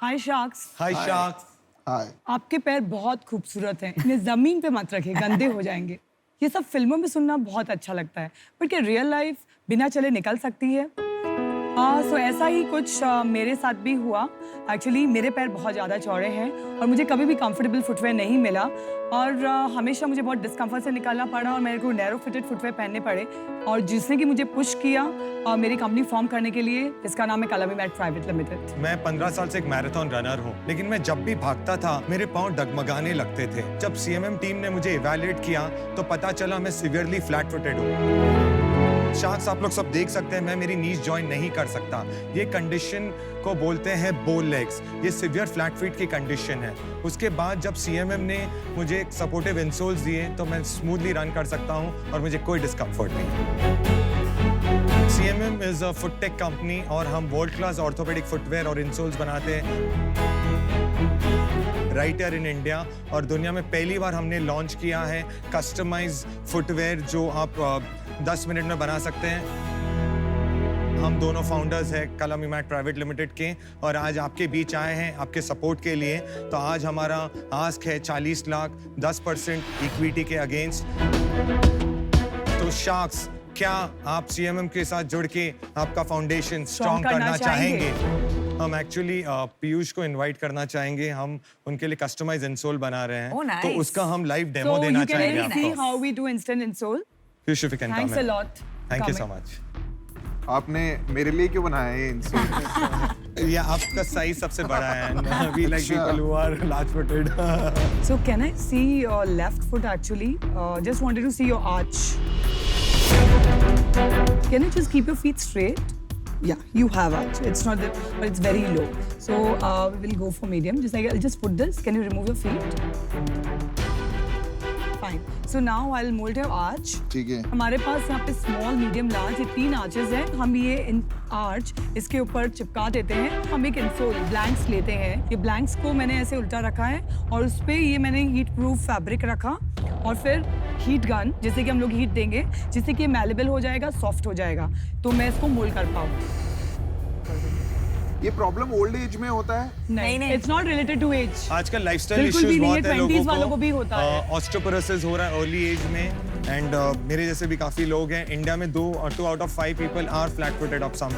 हाय sharks. हाय sharks. हाय। आपके पैर बहुत खूबसूरत हैं, इन्हें जमीन पे मत रखें, गंदे हो जाएंगे। ये सब फिल्मों में सुनना बहुत अच्छा लगता है, पर क्या रियल लाइफ बिना चले निकल सकती है? सो ऐसा ही कुछ मेरे साथ भी हुआ। एक्चुअली मेरे पैर बहुत ज़्यादा चौड़े हैं और मुझे कभी भी कंफर्टेबल फुटवेयर नहीं मिला और हमेशा मुझे बहुत डिस्कम्फर्ट से निकालना पड़ा और मेरे को नैरो फिटेड फुटवेयर पहनने पड़े और जिसने कि मुझे पुश किया मेरी कंपनी फॉर्म करने के लिए, जिसका नाम है कलामी मैट प्राइवेट लिमिटेड। मैं 15 साल से एक मैराथन रनर हूँ, लेकिन मैं जब भी भागता था मेरे पाँव डगमगाने लगते थे। जब सीएमएम टीम ने मुझे इवैल्यूएट किया तो पता चला मैं सीवियरली फ्लैट फुटेड हूँ। शार्क्स, आप लोग सब देख सकते हैं मैं मेरी नीज जॉइन नहीं कर सकता। ये कंडीशन को बोलते हैं बोल लेग्स। ये सिवियर फ्लैट फीट की कंडीशन है। उसके बाद जब सीएमएम ने मुझे सपोर्टिव इंसोल्स दिए तो मैं स्मूथली रन कर सकता हूँ और मुझे कोई डिस्कम्फर्ट नहीं। CMM is a foot tech company और हम वर्ल्ड क्लास ऑर्थोपेडिक फुटवेयर और इंसोल्स बनाते हैं राइट हियर इन इंडिया। और दुनिया में पहली बार हमने लॉन्च किया है कस्टमाइज फुटवेयर जो आप 10 मिनट में बना सकते हैं। हम दोनों फाउंडर्स हैं कलामी मैट प्राइवेट लिमिटेड के और आज आपके बीच आए हैं आपके सपोर्ट के लिए। तो आज हमारा आस्क है 40 लाख 10% इक्विटी के अगेंस्ट। तो शार्क्स, क्या आप सीएमएम के साथ जुड़ के आपका फाउंडेशन स्ट्रॉन्ग करना चाहेंगे? हम एक्चुअली पीयूष को इनवाइट करना चाहेंगे। हम उनके लिए कस्टमाइज इंसोल बना रहे हैं। Oh, nice. तो उसका हम लाइव डेमो देना चाहेंगे So you can see आपको। how we do instant insole. Piyush, if you can Thanks come a in. lot. Thank you so coming. much. आपने मेरे लिए क्यों बनाया है इंसोल? ये आपका साइज सबसे बड़ा है। We like people who are large-footed. So can I see your left foot actually? Just wanted to see your arch. Can you just keep your feet straight? Yeah, you have arch. It's not that, but it's very low. So we will go for medium. I'll just put this. Can you remove your feet? Fine. So now I'll mold your arch. ठीक है। हमारे पास यहाँ पे small, medium, large ये 3 arches हैं। हम ये इन arch इसके ऊपर चिपका देते हैं। हम एक इंसोल ब्लैंक्स लेते हैं। ये ब्लैंक्स को मैंने ऐसे उल्टा रखा है और उस पे ये मैंने हीट प्रूफ फैब्रिक रखा और फिर हीट गन, जैसे कि हम लोग हीट देंगे जिससे कि ये मैलेबल हो जाएगा, सॉफ्ट हो जाएगा, तो मैं इसको मोल्ड कर पाऊँ। ये प्रॉब्लम ओल्ड एज में होता है? नहीं, it's not related to age. आजकल लाइफस्टाइल बिल्कुल भी इश्यूज नहीं है, बहुत है 20s वालों लोगों को भी होता है। ऑस्टियोपोरोसिस हो रहा है अर्ली एज में एंड मेरे जैसे भी काफी लोग हैं। इंडिया में 2 out of 5 people are flat footed of some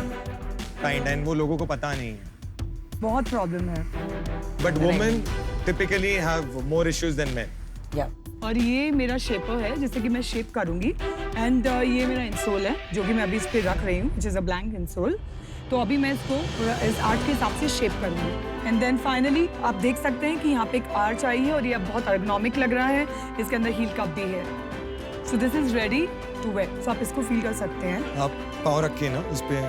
kind and वो लोगों को पता नहीं है। बहुत प्रॉब्लम है। But women typically have more issues than men. और ये मेरा शेपर है जिससे कि मैं शेप करूंगी एंड ये मेरा इंसोल है जो कि मैं अभी इस पे रख रही हूँ, which is a blank insole. तो अभी मैं इसको इस आर्च के हिसाब से शेप करूंगी एंड देन फाइनली आप देख सकते हैं कि यहाँ पे एक आर्च आई है और ये अब बहुत एर्गोनॉमिक लग रहा है। इसके अंदर हील कप भी है। So this is ready to wear. So आप इसको फील कर सकते हैं। आप पाँव रखिए ना इस पे,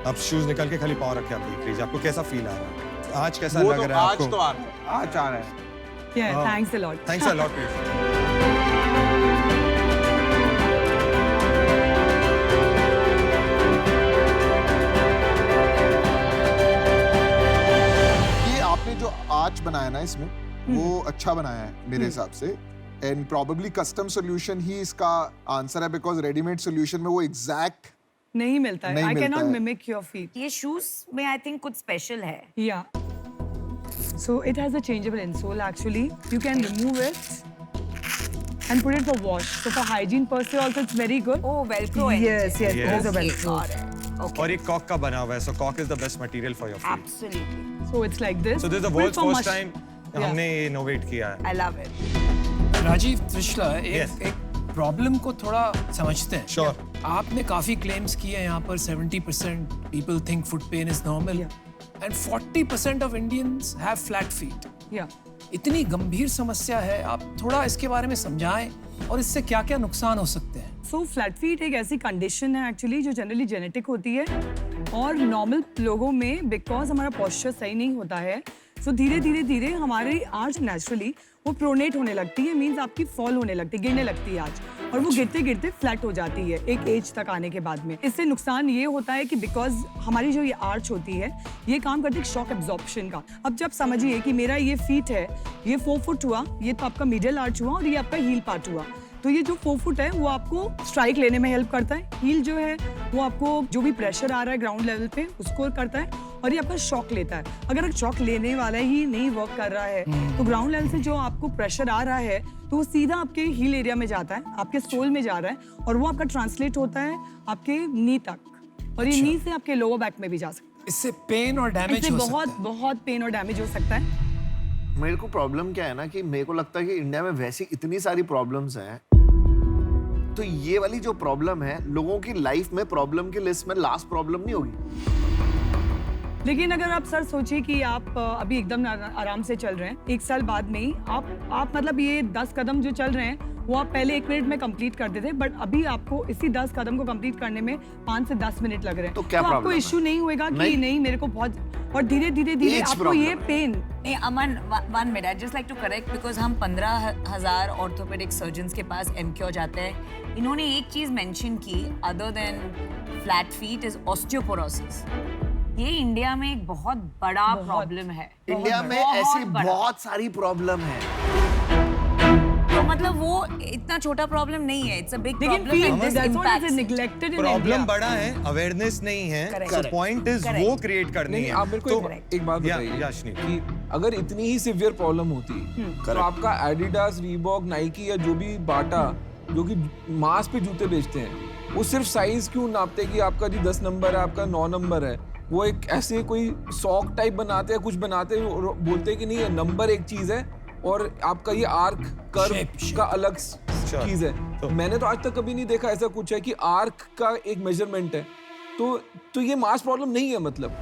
आप शूज निकाल के खाली पाँव रख के आप देख लीजिए आपको कैसा फील आ रहा है। आज कैसा लग रहा है आपको? आज तो आ रहा है। आज आ रहा है। Thanks a lot. Thanks a lot. जो आर्च बनाया ना इसमें वो अच्छा बनाया है मेरे हिसाब से एंड प्रोबेबली कस्टम सॉल्यूशन ही इसका आंसर है बिकॉज रेडीमेड सॉल्यूशन में वो एग्जैक्ट नहीं मिलता है। I can not mimic your feet. ये शूज में आई थिंक कुछ स्पेशल है। या so it has a changeable insole actually. You can remove it and put it for wash. So for hygiene per se also it's very good. Oh, velcro है। Yes, yes, Yes. it is a velcro. Okay. और ये Kock का बना हुआ है, so कॉक is the best material for your feet. Absolutely. So it's like this. So this is the Full world's for first mush- time हमने ये innovate किया है। I love it. Rajeev Trishla, Yes. एक प्रॉब्लम को थोड़ा समझते हैं। Sure. आपने काफी क्लेम्स किए हैं यहाँ पर 70% people think foot pain is normal and 40% of Indians have flat feet. Yeah. इतनी गंभीर समस्या है, आप थोड़ा इसके बारे में समझाएं और इससे क्या-क्या नुकसान हो सकते हैं। So flat feet एक ऐसी कंडीशन है एक्चुअली जो जनरली जेनेटिक होती है और नॉर्मल लोगों में बिकॉज हमारा पोस्चर सही नहीं होता है सो धीरे धीरे हमारी आर्च नेचुरली वो प्रोनेट होने लगती है। मीन्स आपकी फॉल होने लगती है, गिरने लगती है आर्च और वो गिरते गिरते फ्लैट हो जाती है एक एज तक आने के बाद में। इससे नुकसान ये होता है कि बिकॉज हमारी जो ये आर्च होती है ये काम करती है शॉक एब्जॉर्प्शन का। अब जब समझिए कि मेरा ये फीट है, ये 4 फुट हुआ, ये तो आपका मिडिल आर्च हुआ और ये आपका हील पार्ट हुआ। तो ये जो 4 फुट है वो आपको स्ट्राइक लेने में हेल्प करता है। हील जो है वो आपको जो भी प्रेशर आ रहा है ग्राउंड लेवल पे उसको करता है और ये आपका शॉक लेता है। अगर शॉक लेने वाला ही नहीं वर्क कर रहा है तो ग्राउंड लेवल से जो आपको प्रेशर आ रहा है तो वो सीधा आपके हील एरिया में जाता है, आपके सोल में जा रहा है और वो आपका ट्रांसलेट होता है आपके नी तक, और ये नी से आपके लोअर बैक में भी जा सकता है। इससे पेन और डैमेज इससे हो सकता बहुत है। बहुत पेन और डैमेज हो सकता है। मेरे को प्रॉब्लम क्या है ना कि मेरे को लगता है कि इंडिया में वैसी इतनी सारी प्रॉब्लम्स हैं, तो ये वाली जो प्रॉब्लम है लोगों की लाइफ में प्रॉब्लम की लिस्ट में लास्ट प्रॉब्लम नहीं होगी। लेकिन अगर आप सर सोचिए कि आप अभी एकदम आराम से चल रहे हैं, 1 साल बाद में ही आप मतलब ये 10 कदम जो चल रहे हैं वो आप पहले 1 मिनट में कंप्लीट करते थे, बट अभी आपको इसी 10 कदम को कंप्लीट करने में 5 से 10 मिनट लग रहे हैं। तो क्या आपको प्रॉब्लम है? इश्यू नहीं होएगा कि नहीं मेरे को बहुत, और धीरे धीरे Age आपको problem ये है। पेन। नहीं Aman, 1 minute, I just like to correct, because हम 15,000 ऑर्थोपेडिक सर्जन्स के पास एमक्योर जाते हैं। इन्होंने एक चीज मेंशन की, other than flat feet, is osteoporosis. ये इंडिया में एक बहुत बड़ा प्रॉब्लम है। इंडिया में बहुत ऐसी बड़ा। बहुत सारी प्रॉब्लम है। तो मतलब वो इतना छोटा प्रॉब्लम नहीं है, इट्स अ बिग लेकिन प्रॉब्लम। नेग्लेक्टेड इन प्रॉब्लम बड़ा है, अवेयरनेस नहीं है। Correct. So point is Correct. वो क्रिएट करनी नहीं है। आप मेरे को तो एक बात या बताइए याशनी, कि अगर इतनी ही सिवियर प्रॉब्लम होती तो आपका एडिडास, रीबॉक, नाइकी या जो भी बाटा जो कि मास पे जूते बेचते हैं वो सिर्फ साइज क्यों नापते हैं कि आपका जी 10 नंबर है, आपका 9 नंबर है। वो एक ऐसे कोई सॉक टाइप बनाते हैं, कुछ बनाते हैं और बोलते हैं कि नहीं ये नंबर एक चीज है और आपका ये आर्क कर्व का अलग चीज है। तो- मैंने तो आज तक कभी नहीं देखा ऐसा कुछ है कि आर्क का एक मेजरमेंट है। तो ये मास प्रॉब्लम नहीं है मतलब।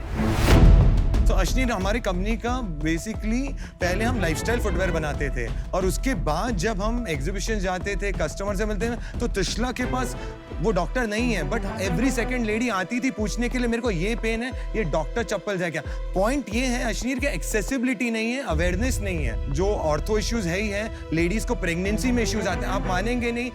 तो अश्नीर, हमारी कंपनी का बेसिकली पहले हम लाइफस्टाइल फुटवेयर बनाते थे और उसके बाद जब हम एग्जीबिशन जाते थे, कस्टमर से मिलते हैं, तो तिशला के पास वो डॉक्टर नहीं है, बट एवरी सेकंड लेडी आती थी पूछने के लिए मेरे को ये पेन है, ये डॉक्टर चप्पल है क्या। पॉइंट ये है अश्नीर के एक्सेसिबिलिटी नहीं है, अवेयरनेस नहीं है। जो ऑर्थो इश्यूज है ही है, लेडीज को प्रेगनेंसी में इश्यूज आते हैं, आप मानेंगे नहीं।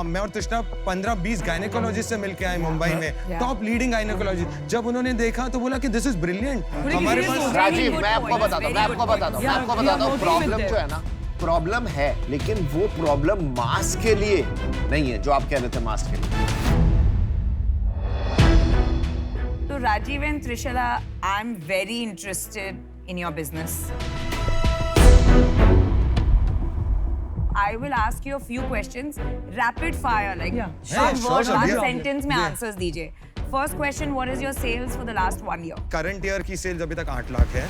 मैं और तिशला 15-20 गायनेकोलॉजिस्ट से मिलके आए मुंबई में, टॉप लीडिंग गायनेकोलॉजिस्ट। जब उन्होंने देखा तो बोला कि दिस इज ब्रिलियंट। हमारे पास राजीव, मैं आपको बताता हूँ, प्रॉब्लम जो है ना, प्रॉब्लम है, लेकिन वो प्रॉब्लम मास के लिए नहीं है जो आप कह रहे थे मास के लिए। तो Rajeev and Trishla, I am very interested in your business. I will ask you a few questions, rapid fire, like Yeah. one sure, word, sure, one yeah. sentence में answers दीजिए। First question, what is your sales for the last 1 year? Current year की sales अभी तक 8 लाख है।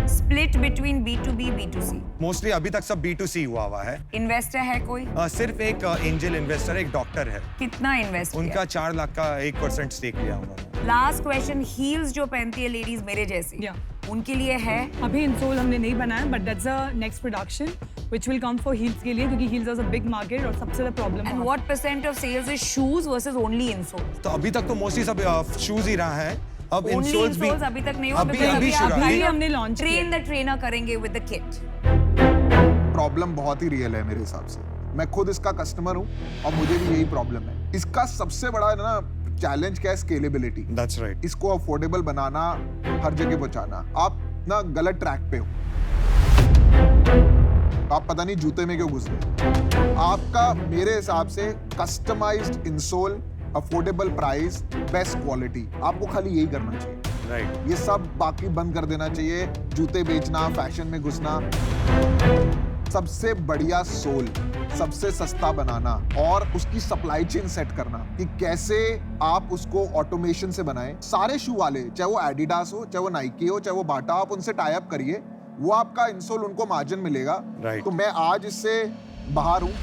Split between B2B, B2C. Mostly अभी तक सब B2C हुआ है। Investor है कोई? सिर्फ एक एंजल इन्वेस्टर, एक डॉक्टर है, कितना इन्वेस्ट उनका 4 लाख का 1% स्टेक लिया उन्होंने। लास्ट क्वेश्चन, हील्स जो पहनती है लेडीज मेरे जैसी, Yeah. उनके लिए है? अभी इंसोल हमने नहीं बनाया, but that's a next production which will come for heels के लिए, क्योंकि heels is a big market और सबसे ज्यादा problem and what percent of sales is shoes versus only insole? तो अभी तक तो मोस्टली सब शूज ही रहा है। अब ओनली इंसोल्स भी इंसोल्स अभी तक नहीं हुआ, अभी because अभी आप शुरू अभी हुआ। हमने launch ट्रेन द ट्रेनर करेंगे विद द किट। प्रॉब्लम बहुत ही रियल है मेरे हिसाब से। मैं खुद इसका कस्टमर हूँ और मुझे भी यही प्रॉब्लम है। इसका सबसे बड़ा ना चैलेंज क्या है? स्केलेबिलिटी। That's right. इसको अफोर्डेबल बनाना, हर जगह पहुंचाना। आप ना गलत ट्रैक पे हो, आप पता नहीं जूते में क्यों घुस गए। आपका मेरे हिसाब से customised insole, affordable price, best quality, आपको खाली यही करना चाहिए। Right. ये सब बाकी बंद कर देना चाहिए। जूते बेचना, फैशन में घुसना। सबसे बढ़िया सोल, सबसे सस्ता बनाना और उसकी सप्लाई चेन सेट करना कि कैसे आप उसको ऑटोमेशन से बनाएं। सारे शू वाले, चाहे वो एडिडास हो, चाहे वो नाइकी हो, चाहे वो बाटा, आप उनसे टाई अप करिए, वो आपका इंसोल उनको मार्जिन मिलेगा। Right. तो मैं आज इससे बाहर हूं।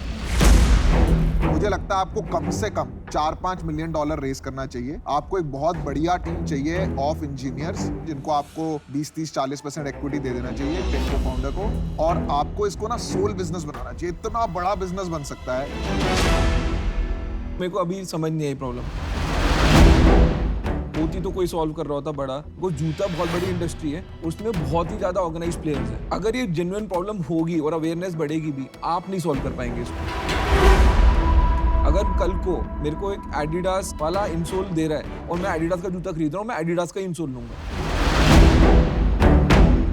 मुझे लगता है आपको कम से कम $4-5 मिलियन रेज करना चाहिए। आपको एक बहुत बढ़िया टीम चाहिए ऑफ इंजीनियर्स, जिनको आपको 20-30-40% इक्विटी दे देना चाहिए टेक्को फाउंडर को, और आपको इसको ना सोल बिजनेस बनाना चाहिए। इतना बड़ा बिजनेस बन सकता है। मेरे को अभी समझ नहीं आई प्रॉब्लम। होती तो कोई सॉल्व कर रहा होता बड़ा। वो जूता बहुत बड़ी इंडस्ट्री है, उसमें बहुत ही ज्यादा ऑर्गेनाइज्ड प्लेयर्स हैं। अगर ये जेन्युइन प्रॉब्लम होगी और अवेयरनेस बढ़ेगी भी, आप नहीं सॉल्व कर पाएंगे इसको। अगर कल को मेरे को एक एडिडास वाला इंसोल दे रहा है और मैं एडिडास का जूता खरीद रहा हूँ, मैं एडिडास का इंसोल लूंगा।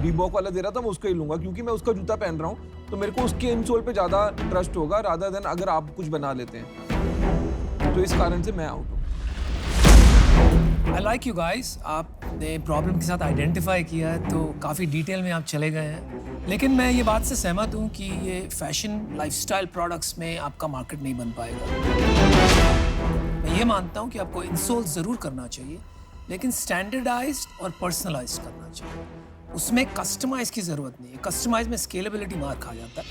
रीबॉक वाला दे रहा था, मैं उसका ही लूंगा, क्योंकि मैं उसका जूता पहन रहा हूँ, तो मेरे को उसके इंसोल पे ज्यादा ट्रस्ट होगा रादर देन अगर आप कुछ बना लेते हैं। तो इस कारण से मैं आउट हूँ। I like you guys. आपने प्रॉब्लम के साथ आइडेंटिफाई किया है तो काफ़ी डिटेल में आप चले गए हैं, लेकिन मैं ये बात से सहमत हूँ कि ये फैशन लाइफस्टाइल प्रोडक्ट्स में आपका मार्केट नहीं बन पाएगा। मैं ये मानता हूँ कि आपको इंसोल ज़रूर करना चाहिए, लेकिन स्टैंडर्डाइज्ड और पर्सनलाइज्ड करना चाहिए। उसमें कस्टमाइज की ज़रूरत नहीं है। कस्टमाइज में स्केलेबिलिटी मार खा जाता है।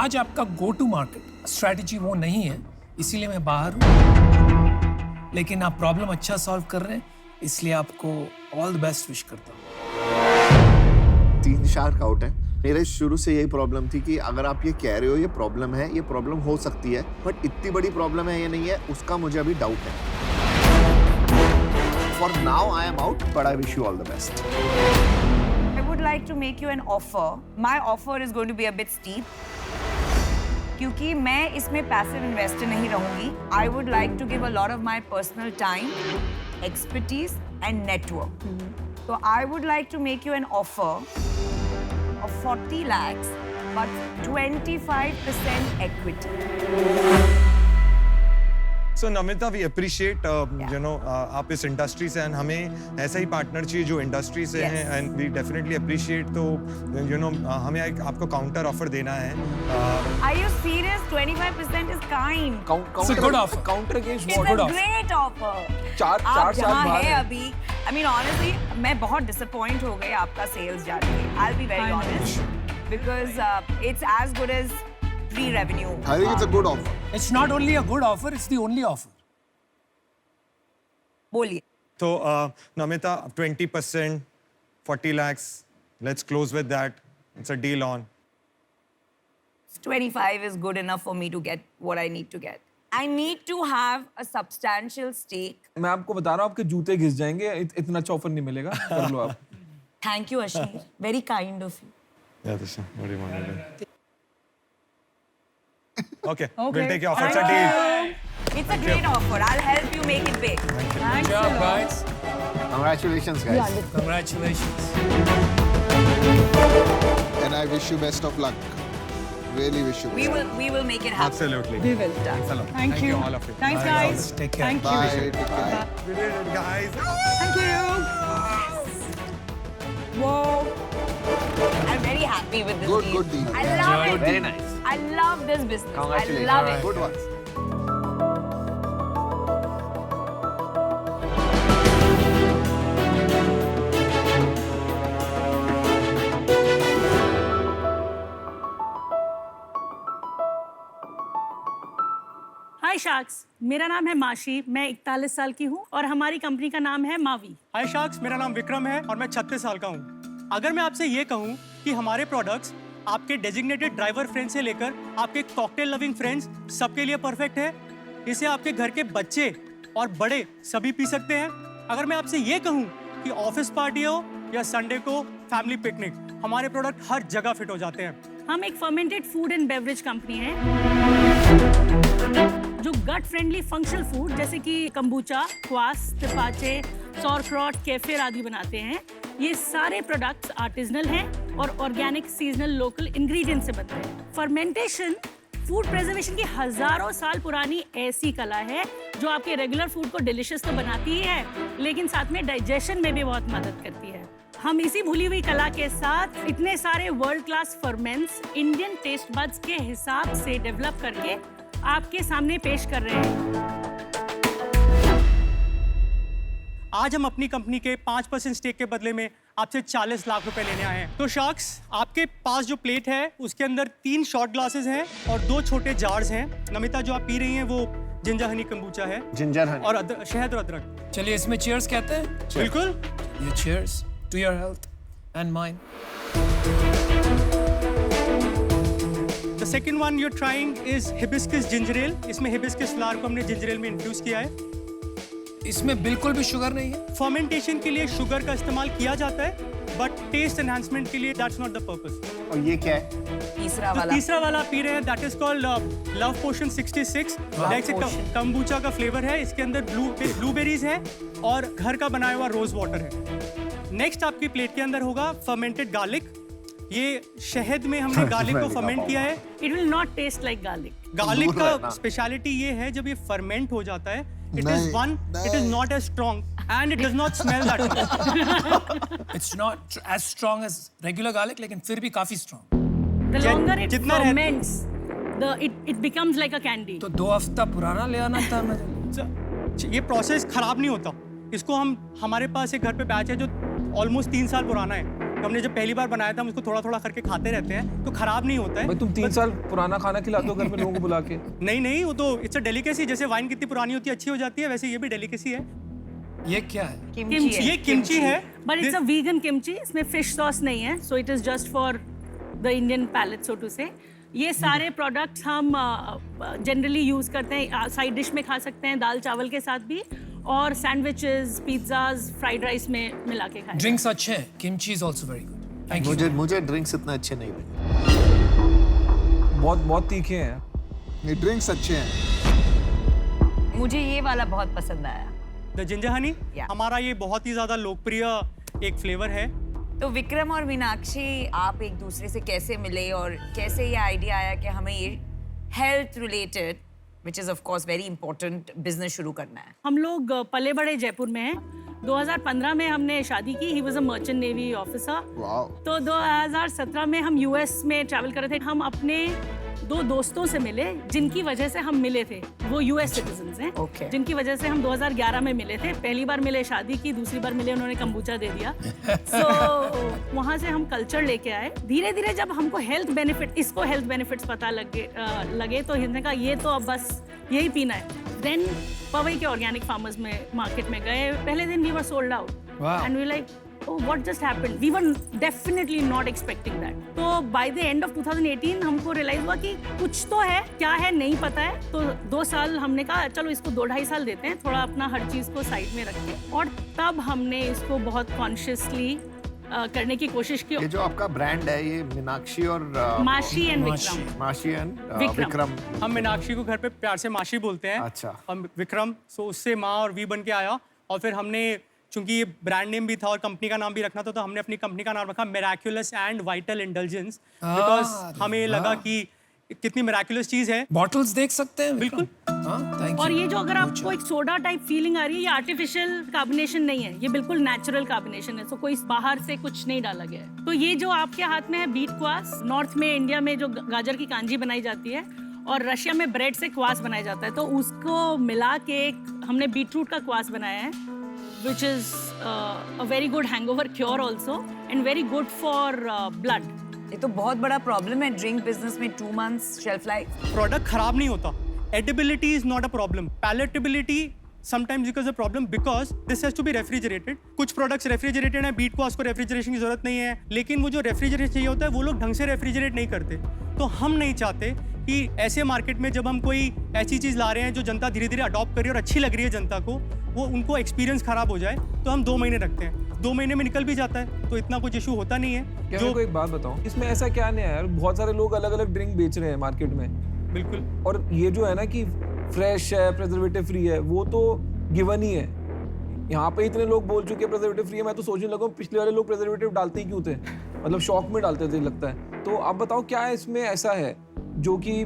आज आपका गो टू मार्केट स्ट्रैटेजी वो नहीं है, इसीलिए मैं बाहर हूँ, लेकिन आप प्रॉब्लम अच्छा सॉल्व कर रहे हैं, इसलिए आपको ऑल द बेस्ट विश करता हूँ। 3 शार्क आउट है। मेरे शुरू से यही प्रॉब्लम थी कि अगर आप ये कह रहे हो ये प्रॉब्लम हो सकती है, बट इतनी बड़ी प्रॉब्लम है या नहीं है उसका मुझे अभी डाउट है। For now I am out, but I wish you all the best. I would like to make you an offer. My offer is going to be a bit steep. क्योंकि मैं इसमें पैसिव इन्वेस्टर नहीं रहूंगी. I would like to give a lot of my personal time, expertise and network. So I would like to make you an offer of 40 lakhs but 25% equity. So Namita, we appreciate आप इस industry से हैं, हमें ऐसा ही partner चाहिए जो industry से Yes. हैं, एंड वी डेफिनेटली अप्रिशिएट। तो हमें एक आपको काउंटर ऑफर देना है। Are you serious? 25% is kind. It's a good offer. Counter against It's what? a great offer. चार आप साल जहाँ बाद है है। अभी, I mean honestly, मैं बहुत disappoint हो गई आपका sales जाके. I'll be very honest, because it's as good as pre-revenue. I think it's a good offer. It's not only a good offer, it's the only offer. बोलिए. तो Namita 20%, 40 lakhs, let's close with that. It's a deal on. 25 is good enough for me to get what I need to get. I need to have a substantial stake. मैं आपको बता रहा हूँ आपके जूते घिस जाएंगे, इतना अच्छा ऑफर नहीं मिलेगा। कर लो आप। Thank you, Ashneer. Very kind of you. Yeah, Disha, what do you want to do? Okay, we'll Okay. take your offer. It's a Thank deal. you. It's a great offer. I'll help you make it big. Thanks Good a job, lot. guys. Congratulations, guys. Congratulations. And I wish you best of luck. Really wish you. We will make it happen. Absolutely. We will. Thanks a lot. Thank you. all of you. Thanks, Bye, guys. guys. Take care. Thank Bye. you. Take care. We did it, guys. Thank you. Whoa. I'm very happy with this Good, deal. good deal. I love it. Very nice. I love this business. I Congratulations. love it. Good ones. Hi sharks, मेरा नाम है माशी, मैं 41 साल की हूँ और हमारी कंपनी का नाम है मावी। हाय शार्क्स, मेरा नाम विक्रम है और मैं 36 साल का हूँ। अगर मैं आपसे ये कहूँ कि हमारे प्रोडक्ट्स आपके डेजिग्नेटेड ड्राइवर फ्रेंड्स से लेकर आपके कॉकटेल लविंग फ्रेंड्स सबके लिए परफेक्ट है। इसे आपके घर के बच्चे और बड़े सभी पी सकते हैं। अगर मैं आपसे ये कहूँ कि ऑफिस पार्टी हो या संडे को फैमिली पिकनिक, हमारे प्रोडक्ट हर जगह फिट हो जाते हैं। हम एक fermented food and beverage company है जो गट फ्रेंडली फंक्शनल फूड जैसे कि कंबूचा, क्वास, तिपाचे, सॉरक्रॉट, केफिर आदि बनाते हैं। ये सारे प्रोडक्ट्स आर्टिजनल हैं और ऑर्गेनिक, सीजनल, लोकल इंग्रेडिएंट से बनते हैं। फर्मेंटेशन फूड प्रिजर्वेशन की हजारों साल पुरानी ऐसी कला है जो आपके रेगुलर फूड को डिलीशियस तो बनाती ही है, लेकिन साथ में डाइजेशन में भी बहुत मदद करती है। हम इसी भूली हुई कला के साथ इतने सारे world class ferments Indian taste buds के हिसाब से डेवलप करके आपके सामने पेश कर रहे हैं। आज हम अपनी कंपनी के 5% स्टेक के बदले में आपसे 40 लाख रुपए लेने आए हैं। तो शार्क्स, आपके पास जो प्लेट है उसके अंदर 3 शॉट ग्लासेस हैं और 2 छोटे जार्स हैं। नमिता, जो आप पी रही हैं वो जिंजर हनी कंबूचा है जिंजर हनी और शहद और अदरक। चलिए इसमें cheers कहते हैं। बिल्कुल। ये cheers to your health and mine. The second one you're trying is hibiscus ginger ale. इसमें hibiscus फ्लावर को हमने ginger ale में इन्फ्यूज किया है। इसमें बिल्कुल भी शुगर नहीं है। फर्मेंटेशन के लिए शुगर का इस्तेमाल किया जाता है, बट टेस्ट एनहांसमेंट के लिए दैट्स नॉट द पर्पस। और ये क्या है? तीसरा तो वाला। तीसरा वाला पी रहे हैं, that is called love potion 66। Kombucha का फ्लेवर है, इसके अंदर ब्लूबेरीज है और घर का बनाया हुआ रोज वाटर है। नेक्स्ट आपकी प्लेट के अंदर होगा फर्मेंटेड गार्लिक। ये शहद में हमने गार्लिक को फर्मेंट किया है। It will not taste like garlic. Garlic दूर रहना। का स्पेशलिटी ये है, जब ये फर्मेंट हो जाता है It is नहीं, one, it is not as strong and it does not smell that much. It's not as strong as regular garlic, लेकिन फिर भी काफी strong. The longer it जितना रहता- ferments, it becomes like a candy. तो 2 हफ्ता पुराना ले आना था मुझे. ये प्रोसेस खराब नहीं होता. इसको हमारे पास एक घर पे बैच है जो ऑलमोस्ट 3 साल पुराना है. हमने जब पहली बार बनाया था हम उसको थोड़ा थोड़ा करके खाते रहते हैं तो खराब नहीं होता है. भाई तुम 3 साल पुराना खाना खिलाते हो घर में लोगों को बुला के? नहीं वो तो इट्स अ डेलिकेसी. जैसे वाइन कितनी पुरानी होती है अच्छी हो जाती है वैसे ये भी डेलिकेसी है. ये क्या है? Kimchi है. ये किमची है. But it's a vegan kimchi. इसमें fish sauce नहीं है, so it is just for the Indian palate, so to say. ये सारे प्रोडक्ट्स हम जनरली यूज करते हैं, साइड डिश में खा सकते हैं, दाल चावल के साथ भी, और सैंडविचेस, पिज्जाज, फ्राइड राइस में मिला के खाएं. Drinks अच्छे हैं. Kimchi is also very good. Thank you. मुझे ड्रिंक्स इतने अच्छे नहीं लगे. बहुत तीखे हैं. ये ड्रिंक्स अच्छे हैं. मुझे ये वाला बहुत पसंद आया. The ginger Honey Yeah. हमारा ये बहुत ही ज्यादा लोकप्रिय एक फ्लेवर है. तो विक्रम और मीनाक्षी आप एक दूसरे से कैसे मिले और कैसे ये आइडिया आया कि हमें ये health related, which is of course very important, business शुरू करना है? हम लोग पले बड़े जयपुर में हैं. 2015 में हमने शादी की. He was a merchant navy officer. Wow. तो 2017 में हम यूएस में ट्रैवल कर रहे थे. हम अपने 2 दोस्तों से मिले जिनकी वजह से हम मिले थे. वो यूएस सिटीजन्स हैं. Okay. जिनकी वजह से हम 2011 में मिले थे. पहली बार मिले शादी की, दूसरी बार मिले उन्होंने कंबूचा दे दिया. So वहाँ से हम कल्चर लेके आए. धीरे धीरे जब हमको इसको हेल्थ बेनिफिट्स पता लगे तो हमने कहा ये तो अब बस यही पीना है. देन पवई के ऑर्गेनिक फार्मर्स में मार्केट में गए. पहले दिन we were sold out. Wow. And we like, oh, what just happened? We were definitely not expecting that. तो by the end of 2018 हमको realize हुआ कि कुछ तो है, क्या है नहीं पता है. तो 2 साल हमने कहा चलो इसको 2-2.5 साल देते हैं, थोड़ा अपना हर चीज़ को साइड में रख के. और तब हमने इसको बहुत कॉन्शियसली करने की कोशिश की. ये जो आपका ब्रांड है ये मीनाक्षी और माशी एंड माशी. विक्रम. माशी एंड विक्रम. विक्रम. हम मीनाक्षी को घर पे प्यार से माशी बोलते हैं. अच्छा. और विक्रम, सो उससे माँ और वी बन के आया. और फिर हमने, चूंकि ये ब्रांड नेम भी था और कंपनी का नाम भी रखना था, तो हमने अपनी कंपनी का नाम रखा Miraculous and vital indulgence. Because हमें लगा कि कितनी मिराक्युलस चीज है. Bottles देख सकते हैं? बिल्कुल. हाँ, thank you. और ये जो अगर आपको एक सोडा टाइप फीलिंग आ रही है, ये आर्टिफिशियल कार्बोनेशन नहीं है, ये बिल्कुल नेचुरल कार्बोनेशन है. सो कोई बाहर से कुछ नहीं डाला गया है. तो ये जो आपके हाथ में है बीट क्वास, नॉर्थ में इंडिया में जो गाजर की कांजी बनाई जाती है और रशिया में ब्रेड से क्वास बनाया जाता है, तो उसको मिला के हमने बीटरूट का क्वास बनाया है, which is a very good hangover cure also and very good for blood. ये तो बहुत बड़ा प्रॉब्लम है ड्रिंक बिजनेस में, 2 months शेल्फ लाइफ. प्रोडक्ट खराब नहीं होता. Edibility is not a problem. Palatability sometimes becomes a problem because this has to be refrigerated. कुछ प्रोडक्ट्स रेफ्रिजरेटेड हैं, बीट को उसको रेफ्रिजरेशन की जरूरत नहीं है, लेकिन वो जो रेफ्रिजरेट चाहिए होता है वो लोग ढंग से रेफ्रिजरेट नहीं करते. तो हम नहीं चाहते कि ऐसे मार्केट में जब हम कोई ऐसी चीज़ ला रहे हैं जो जनता धीरे धीरे अडॉप्ट कर रही है और अच्छी लग रही है जनता को, वो उनको एक्सपीरियंस खराब हो जाए, तो हम 2 महीने रखते हैं. 2 महीने में निकल भी जाता है तो इतना कुछ इशू होता नहीं है. क्या मेरे को एक बात बताओ, इसमें ऐसा क्या नहीं है यार? बहुत सारे लोग अलग अलग ड्रिंक बेच रहे हैं मार्केट में. बिल्कुल. और ये जो है ना कि फ्रेश है, प्रिजर्वेटिव फ्री है, वो तो गिवन ही है. यहाँ पे इतने लोग बोल चुके हैं प्रिजर्वेटिव फ्री है, मैं तो सोचने लगा पिछले वाले लोग प्रिजर्वेटिव डालते ही क्यों थे, मतलब शौक में डालते थे लगता है. तो आप बताओ क्या है इसमें ऐसा है जो कि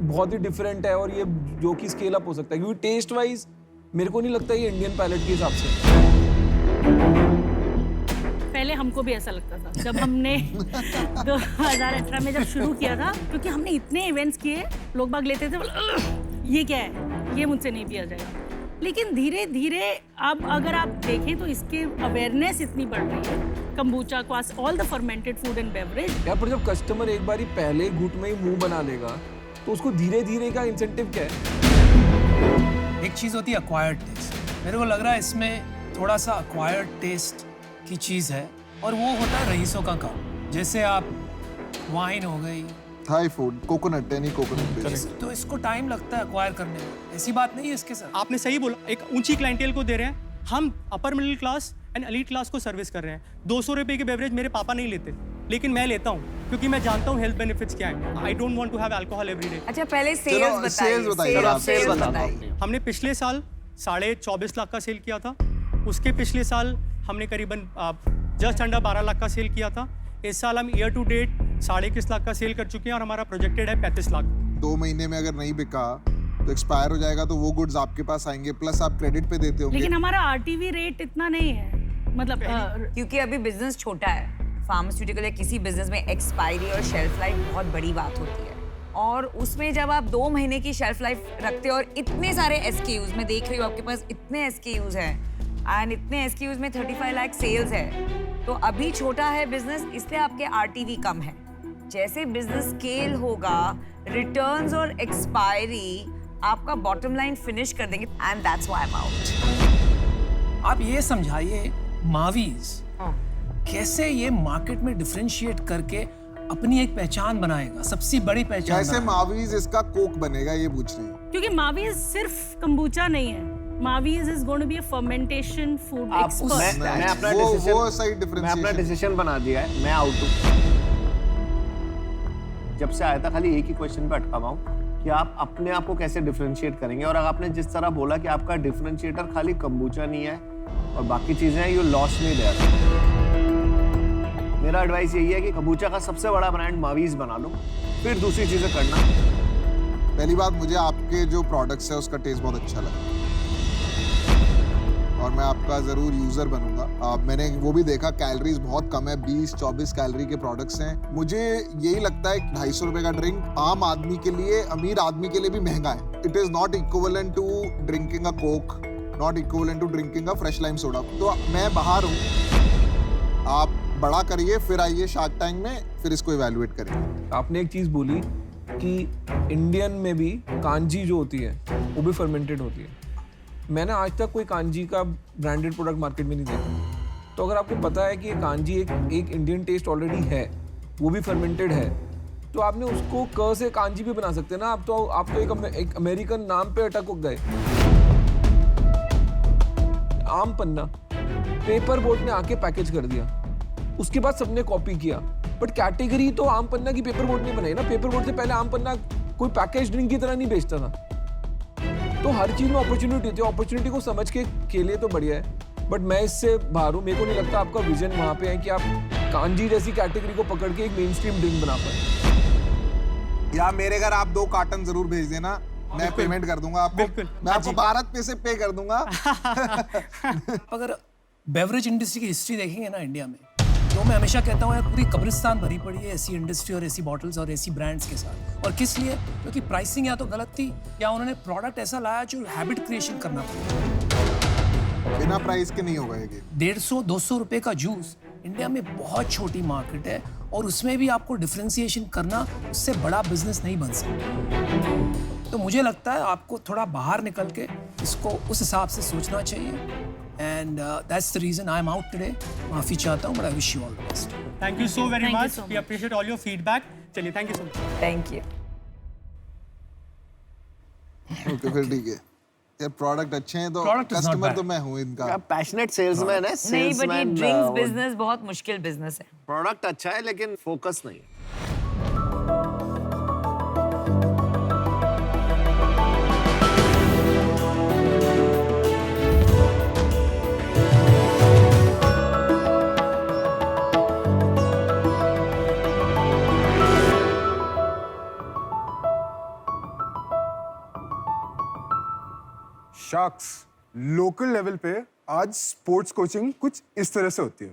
बहुत ही डिफरेंट है और ये जो कि स्केल अप हो सकता है? क्योंकि टेस्ट वाइज मेरे को नहीं लगता ये इंडियन पैलेट के हिसाब से. पहले हमको भी ऐसा लगता था जब हमने 2018 में जब शुरू किया था, क्योंकि हमने इतने इवेंट्स किए, लोग बाग लेते थे, ये क्या है, ये मुझसे नहीं पिया जाएगा. लेकिन धीरे धीरे अब अगर आप देखें तो इसके अवेयरनेस इतनी बढ़ रही है. Kombucha, cos, all the fermented food and beverage. यार पर जब कस्टमर एक बार ही पहले घूंट में ही मुंह बना लेगा तो उसको धीरे धीरे का इंसेंटिव क्या है? एक चीज़ होती है अक्वायर्ड टेस्ट. मेरे को लग रहा है इसमें थोड़ा सा अक्वायर्ड टेस्ट की चीज़ है और वो होता है रईसों का काम. जैसे आप वाइन हो गई, Thai food, coconut, any coconut based. तो इसको टाइम लगता है अक्वायर करने में. ऐसी बात नहीं है इसके साथ. आपने सही बोला, एक ऊंची क्लाइंटेल को दे रहे हैं. हम upper middle class and elite class को सर्विस कर रहे हैं. 200 रुपए की बेवरेज मेरे पापा नहीं लेते, लेकिन मैं लेता हूँ क्योंकि मैं जानता हूँ हेल्थ बेनिफिट्स क्या है. I don't want to have alcohol every day. अच्छा पहले चलो, sales बताइए, आप सेल्स sales बताइए. हमने पिछले साल 24.5 लाख का सेल किया था. उसके पिछले साल हमने करीबन जस्ट अंडर 12 लाख का सेल किया था. इस साल हम ईयर टू डेट 21.5 लाख का सेल कर चुके हैं और हमारा प्रोजेक्टेड है 35 लाख. 2 महीने में अगर नहीं बिका तो एक्सपायर हो जाएगा तो वो गुड्स आपके पास आएंगे, प्लस आप क्रेडिट पे देते होंगे। लेकिन हमारा आरटीवी रेट इतना नहीं है, मतलब क्योंकि अभी बिजनेस छोटा है। फार्मास्यूटिकल या किसी बिजनेस में एक्सपायरी और शेल्फ लाइफ बहुत बड़ी बात होती है, और उसमें जब आप 2 महीने की शेल्फ लाइफ रखते हो और इतने सारे SKUs, मैं देख रही हूँ आपके पास इतने SKUs हैं एंड इतने SKUs में 35 लाख सेल्स है, तो अभी छोटा है बिजनेस, इसलिए आपके RTV कम है। जैसे बिजनेस स्केल होगा, रिटर्न्स और एक्सपायरी आपका बॉटम लाइन फिनिश कर देंगे, and that's why I am out. आप ये समझाइए मावीज कैसे ये मार्केट में डिफरेंशिएट करके अपनी एक पहचान बनाएगा, सबसे बड़ी पहचान कैसे मावीज इसका कोक बनेगा, ये पूछ रही हूँ। क्योंकि मावीज सिर्फ कंबूचा नहीं है, मावीज is going to be a fermentation food expert. मैं अपना वो सही मैं अपना डिफरेंशिएशन। डिसीजन बना दिया है, मैं आउट हूँ। जब से आया था खाली एक ही क्वेश्चन पे अटका हुआ हूँ कि आप अपने आप को कैसे डिफरेंशिएट करेंगे, और अगर आपने जिस तरह बोला कि आपका डिफरेंशिएटर खाली कंबूचा नहीं है और बाकी चीजें हैं, यू लॉस्ट नहीं देयर। मेरा एडवाइस यही है कि कंबूचा का सबसे बड़ा ब्रांड मावीज बना लो, फिर दूसरी चीजें करना। पहली बात, मुझे आपके जो प्रोडक्ट्स है उसका टेस्ट बहुत अच्छा लगा और मैं आपका जरूर यूजर बनूंगा। मैंने वो भी देखा, कैलोरीज बहुत कम है, 20-24 कैलोरी के प्रोडक्ट्स हैं। मुझे यही लगता है 250 रुपए का ड्रिंक आम आदमी के लिए, अमीर आदमी के लिए भी महंगा है। It is not equivalent to drinking a Coke, not equivalent to drinking a fresh lime soda. तो मैं बाहर हूँ, आप बड़ा करिए, फिर आइए शार्क टैंक में, फिर इसको इवैल्यूएट करेंगे। आपने एक चीज बोली कि इंडियन में भी कांजी जो होती है वो भी फर्मेंटेड होती है। मैंने आज तक कोई कांजी का ब्रांडेड प्रोडक्ट मार्केट में नहीं देखा। तो अगर आपको पता है कि ये कांजी एक इंडियन टेस्ट ऑलरेडी है, वो भी फर्मेंटेड है, तो आपने उसको क से कांजी भी बना सकते हैं ना। आप तो एक अमेरिकन नाम पे अटक गए। आम पन्ना पेपर बोट ने आके पैकेज कर दिया, उसके बाद सबने कॉपी किया, बट कैटेगरी तो आम पन्ना की पेपर बोट ने बनाई ना। पेपर बोट से पहले आम पन्ना कोई पैकेज ड्रिंक की तरह नहीं बेचता था। तो हर चीज में अपॉर्चुनिटी होती है, अपॉर्चुनिटी को समझ के खेलिए तो बढ़िया है। बट मैं इससे बाहर हूँ, मेरे को नहीं लगता आपका विजन वहां पे है कि आप कांजी जैसी कैटेगरी को पकड़ के एक मेन स्ट्रीम ड्रिंक बना पाए। या मेरे घर आप 2 कार्टन जरूर भेज देना, मैं पेमेंट कर दूंगा आपको। मैं आपको भारत पे से पे कर दूंगा। अगर बेवरेज इंडस्ट्री की हिस्ट्री देखेंगे ना इंडिया में, तो मैं हमेशा कहता हूँ यार पूरी कब्रिस्तान भरी पड़ी है ऐसी इंडस्ट्री और ऐसी बॉटल्स और ऐसी ब्रांड्स के साथ। और किस लिए? क्योंकि प्राइसिंग या तो गलत थी या उन्होंने प्रोडक्ट ऐसा लाया जो हैबिट क्रिएशन करना था। बिना प्राइस के नहीं होगा ये। 150-200 रुपए का जूस इंडिया में बहुत छोटी मार्केट है, और उसमें भी आपको डिफरेंशिएशन करना, उससे बड़ा बिजनेस नहीं बन सकता। तो मुझे लगता है आपको थोड़ा बाहर निकल के इसको उस हिसाब से सोचना चाहिए। And that's the reason I'm out today. माफी चाहता हूँ, but I wish you all the best. Thank you so very Thank you much. so We appreciate all your feedback. चलिए, thank you so much. Thank you. Okay, फिर ठीक है यार। Product अच्छे हैं तो Product is not customer bad. तो मैं हूँ इनका। पैशनेट सेल्समैन है, नहीं, बट ये salesman, ड्रिंक्स वो बिजनेस बहुत मुश्किल बिजनेस है। प्रोडक्ट अच्छा है लेकिन फोकस नहीं है। शार्क्स लोकल लेवल पे आज स्पोर्ट्स कोचिंग कुछ इस तरह से होती है।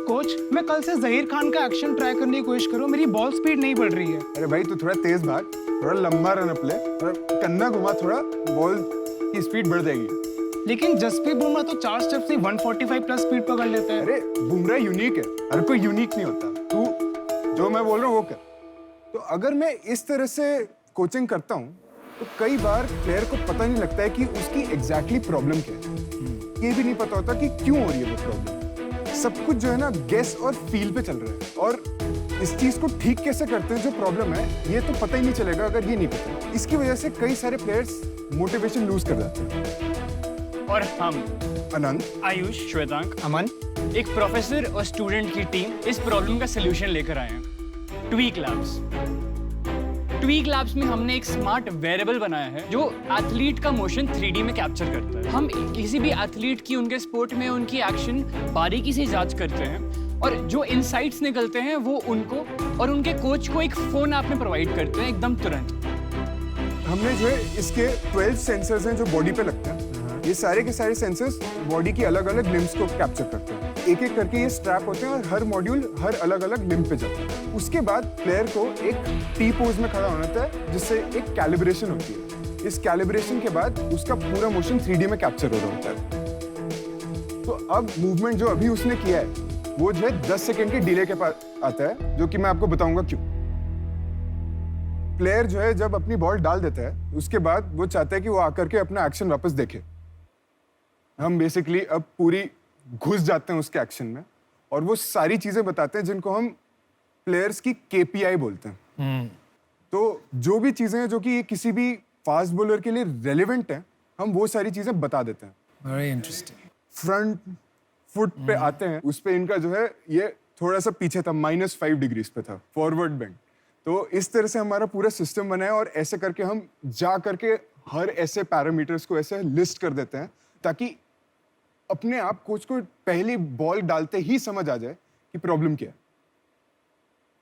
कोच, मैं कल से जहीर खान का एक्शन ट्राई करने की कोशिश करूं, मेरी बॉल स्पीड नहीं बढ़ रही है। अरे भाई तू थोड़ा तेज भाग, थोड़ा लंबा रन अप ले, थोड़ा कंधा घुमा, थोड़ा बॉल की स्पीड बढ़ जाएगी। लेकिन जसप्रीत बुमराह तो 4 स्टेप से 145 प्लस स्पीड पकड़ लेते हैं। अरे बुमराह यूनिक है, हर कोई यूनिक नहीं होता। तू जो मैं बोल रहा हूँ वो कर। तो अगर मैं इस तरह से कोचिंग करता हूँ तो कई बार प्लेयर को पता नहीं लगता है कि उसकी एग्जैक्टली प्रॉब्लम क्या है। ये भी नहीं पता होता कि क्यों हो रही है वो प्रॉब्लम। सब कुछ जो है ना गेस और फील पे चल रहा है, और इस चीज को ठीक कैसे करते हैं जो प्रॉब्लम है ये तो पता ही नहीं चलेगा अगर ये नहीं पता। इसकी वजह से कई सारे प्लेयर्स मोटिवेशन लूज कर जाते हैं। और हम अनंत, आयुष, श्वेतांक, अमन, एक प्रोफेसर और स्टूडेंट की टीम इस प्रॉब्लम का सलूशन लेकर आए हैं। Tweak labs. ट्वीक लैब्स में हमने एक स्मार्ट वेरेबल बनाया है जो एथलीट का मोशन 3D में कैप्चर करता है। हम किसी भी एथलीट की उनके स्पोर्ट में उनकी एक्शन बारीकी से जांच करते हैं और जो इनसाइट्स निकलते हैं वो उनको और उनके कोच को एक फ़ोन ऐप में प्रोवाइड करते हैं एकदम तुरंत। हमने जो है इसके 12 सेंसर्स हैं जो बॉडी पे लगते हैं। ये सारे के सारे सेंसर्स बॉडी की अलग अलग लिम्स को कैप्चर करते हैं। एक एक करके ये स्ट्रैप होते हैं और हर मॉड्यूल हर अलग अलग लिम्ब पे जाता है। उसके बाद प्लेयर को एक टी पोज में खड़ा होना होता है जिससे एक कैलिब्रेशन होती है। इस कैलिब्रेशन के बाद उसका पूरा मोशन 3D में कैप्चर हो रहा होता है। तो अब मूवमेंट जो अभी उसने किया है वो जो है 10 सेकेंड के डिले के पास आता है, जो कि मैं आपको बताऊंगा क्यों। प्लेयर जो है जब अपनी बॉल डाल देता है उसके बाद वो चाहता है कि वो आकर के अपना एक्शन वापस देखे। हम बेसिकली अब पूरी घुस जाते हैं उसके एक्शन में और वो सारी चीजें बताते हैं जिनको हम प्लेयर्स की KPI बोलते हैं। तो जो भी चीजें हैं जो कि ये किसी भी फास्ट बॉलर के लिए रेलेवेंट हैं, हम वो सारी चीजें बता देते हैं। Very interesting. फ्रंट फुट पे आते हैं, उस पे इनका जो है ये थोड़ा सा पीछे था, -5 डिग्रीज पे था फॉरवर्ड बेंड। तो इस तरह से हमारा पूरा सिस्टम बना है और ऐसे करके हम जा करके हर ऐसे पैरामीटर्स को ऐसे लिस्ट कर देते हैं ताकि अपने आप कोच को पहली बॉल डालते ही समझ आ जाए कि प्रॉब्लम क्या है।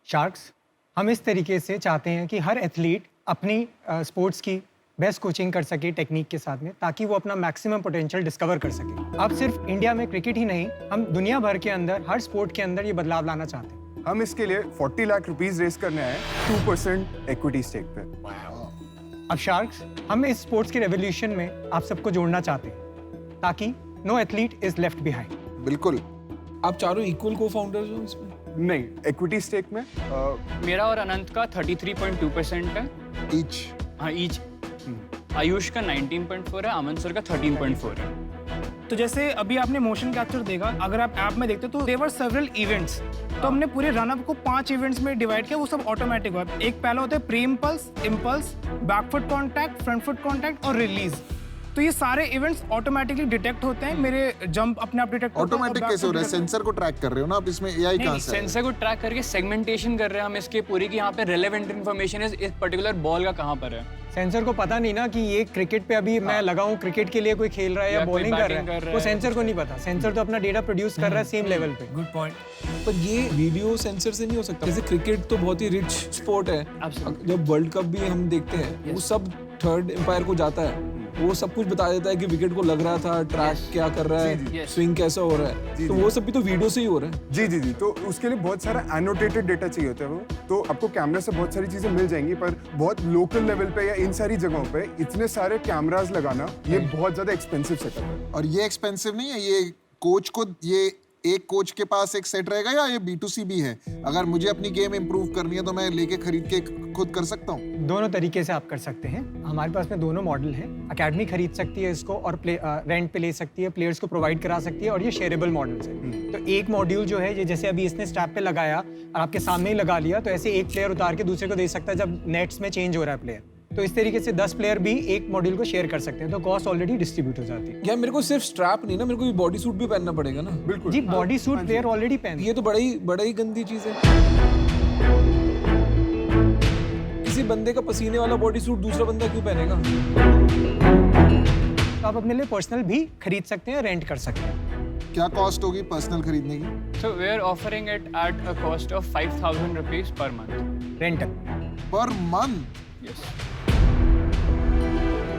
शार्क्स, हम इस तरीके से चाहते हैं कि हर एथलीट अपनी स्पोर्ट्स की बेस्ट कोचिंग कर सके टेक्निक के साथ में, ताकि वो अपना मैक्सिमम पोटेंशियल डिस्कवर कर सके। अब सिर्फ इंडिया में क्रिकेट ही नहीं, हम दुनिया भर के अंदर हर स्पोर्ट के अंदर ये बदलाव लाना चाहते हैं। हम इसके लिए 40 लाख रुपीस रेस करने आए 2% इक्विटी स्टेक पे। अब शार्क्स, हम इस स्पोर्ट्स के रेवोल्यूशन में आप सबको जोड़ना चाहते हैं ताकि no athlete is left behind. बिल्कुल। आप चारों इक्वल को फाउंडर्स हो इसमें? नहीं, इक्विटी स्टेक में मेरा और अनंत का 33.2% है ईच। हाँ ईच। आयुष का 19.4 है, अमन सर का 13.4 है। तो जैसे अभी आपने मोशन कैप्चर देखा, अगर आप ऐप में देखते तो देयर वर सेवरल इवेंट्स। तो हमने पूरे रनअप को 5 इवेंट्स में डिवाइड किया, वो सब ऑटोमेटिक हुआ। एक पहला होता है pre impulse, impulse, back foot contact, front foot contact और रिलीज। तो ये सारे इवेंट्स ऑटोमेटिकली डिटेक्ट होते हैं। मेरे जंप अपने आप डिटेक्ट होता है। ऑटोमेटिक कैसे हो रहा है? सेंसर को ट्रैक कर रहे हो ना आप इसमें, एआई कहां से? सेंसर को ट्रैक करके सेगमेंटेशन कर रहे हैं हम इसके पूरी कि यहाँ पे रेलेवेंट इन्फॉर्मेशन है इस पर्टिकुलर बॉल का कहाँ पर है। सेंसर को पता नहीं ना कि ये क्रिकेट पे अभी मैं लगा हूँ, क्रिकेट के लिए कोई खेल रहा है या बॉलिंग कर रहा है, वो सेंसर को नहीं पता। सेंसर तो अपना डेटा प्रोड्यूस कर रहा है सेम लेवल पे। Good point. पर ये वीडियो सेंसर से नहीं हो सकता। जैसे क्रिकेट तो बहुत ही रिच स्पोर्ट है, जब वर्ल्ड कप भी हम देखते हैं वो सब थर्ड एम्पायर को जाता है, वो सब कुछ बता देता है कि विकेट को लग रहा था, ट्रैक क्या कर रहा है, स्विंग कैसा हो रहा है, तो वो सब भी तो वीडियो से ही हो रहा है। जी जी जी। तो उसके लिए बहुत सारा एनोटेटेड डेटा चाहिए होता है वो, तो आपको कैमरा से बहुत सारी चीजें मिल जाएंगी, पर बहुत लोकल लेवल पे या इन सारी जगहों पे इतने सारे कैमरास लगाना ये बहुत ज्यादा एक्सपेंसिव सेटअप है। और ये एक्सपेंसिव नहीं है, ये कोच को, ये एक कोच के पास एक सेट रहेगा या ये B2C भी है? अगर मुझे अपनी गेम इंप्रूव करनी है तो मैं लेके खरीद के खुद कर सकता हूँ? दोनों तरीके से आप कर सकते हैं। हमारे पास में दोनों मॉडल हैं। अकेडमी खरीद सकती है इसको और रेंट पे ले सकती है, प्लेयर्स को प्रोवाइड करा सकती है, और ये शेयरेबल मॉडल्स है। तो एक मॉड्यूल जो है, ये जैसे अभी इसने स्ट्रैप पे लगाया और आपके सामने ही लगा लिया, तो ऐसे एक प्लेयर उतार के दूसरे को दे सकता है जब नेट्स में चेंज हो रहा है प्लेयर। तो इस तरीके से 10 प्लेयर भी एक मॉड्यूल को शेयर कर सकते हैं, तो कॉस्ट ऑलरेडी डिस्ट्रीब्यूट हो जाती है। यार मेरे को सिर्फ स्ट्रैप नहीं ना, मेरे को बॉडी सूट भी पहनना पड़ेगा ना। बिल्कुल जी, बॉडी सूट प्लेयर ऑलरेडी पहनते हैं। ये तो बड़ा ही गंदी चीज है। किसी बंदे का पसीने वाला बॉडी सूट दूसरा बंदा क्यों पहनेगा? तो आप अपने लिए पर्सनल भी खरीद सकते हैं, रेंट कर सकते हैं। क्या कॉस्ट होगी पर्सनल खरीदने की? So we are offering it at a cost of 5,000 rupees per month. Rental per month? Yes.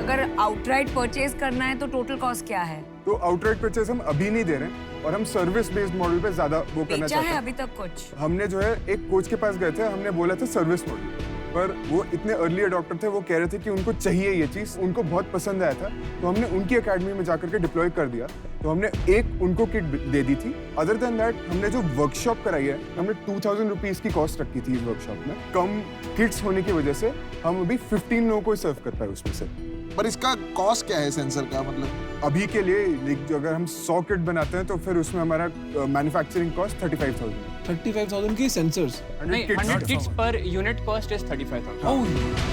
अगर आउटराइट परचेज करना है तो टोटल कॉस्ट क्या है? तो आउटराइट परचेज हम अभी नहीं दे रहे हैं और हम सर्विस बेस्ड मॉडल पे ज्यादा वो करना बेचा चाहते है हैं। अभी तक कुछ? हमने जो है एक कोच के पास गए थे, हमने बोला था सर्विस मॉडल, पर वो इतने अर्ली अडॉप्टर थे, वो कह रहे थे कि उनको चाहिए ये चीज़, उनको बहुत पसंद आया था, तो हमने उनकी एकेडमी में जाकर के डिप्लॉय कर दिया। तो हमने एक उनको किट दे दी थी। अदर देन दैट हमने जो वर्कशॉप कराई है, हमने 2000 रुपीज़ की कॉस्ट रखी थी इस वर्कशॉप में। कम किट्स होने की वजह से हम अभी 15 लोगों को सर्व कर पाए उसमें से। पर इसका कॉस्ट क्या है सेंसर का? मतलब अभी के लिए अगर हम 100 किट बनाते हैं तो फिर उसमें हमारा मैन्युफैक्चरिंग कॉस्ट 35,000। 35,000 की सेंसर्स? नहीं, 100 kits per unit cost is 35,000. Oh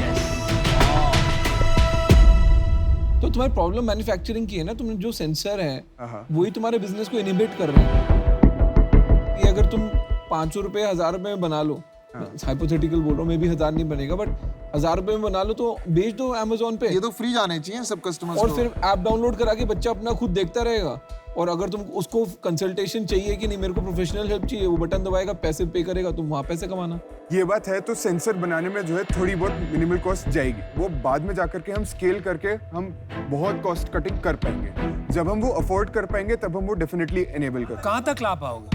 yes. तो तुम्हारी प्रॉब्लम मैन्युफैक्चरिंग की है ना, तुम जो सेंसर है हाँ। वही तुम्हारे बिजनेस को इनिबिट कर रहे हैं। कि अगर तुम 500 रुपए 1000 रुपए में बना लो, हाइपोथेटिकल बोल रहा हूँ, मे भी 1000 नहीं बनेगा, बट 1000 रुपए में बना लो तो बेच दो Amazon पे। ये तो फ्री जाने चाहिए सब कस्टमर्स और को। फिर ऐप डाउनलोड करा के बच्चा अपना खुद देखता रहेगा और अगर तुम उसको कंसल्टेशन चाहिए कि नहीं मेरे को प्रोफेशनल हेल्प चाहिए, वो बटन दबाएगा, पैसे पे करेगा, तुम वहाँ पैसे कमाना। ये बात है, तो सेंसर बनाने में जो है थोड़ी बहुत मिनिमल कॉस्ट जाएगी, वो बाद में जाकर के हम स्केल करके हम बहुत कॉस्ट कटिंग कर पाएंगे। जब हम वो अफोर्ड कर पाएंगे तब हम वो डेफिनेटली एनेबल कर। कहाँ तक ला पाओगे?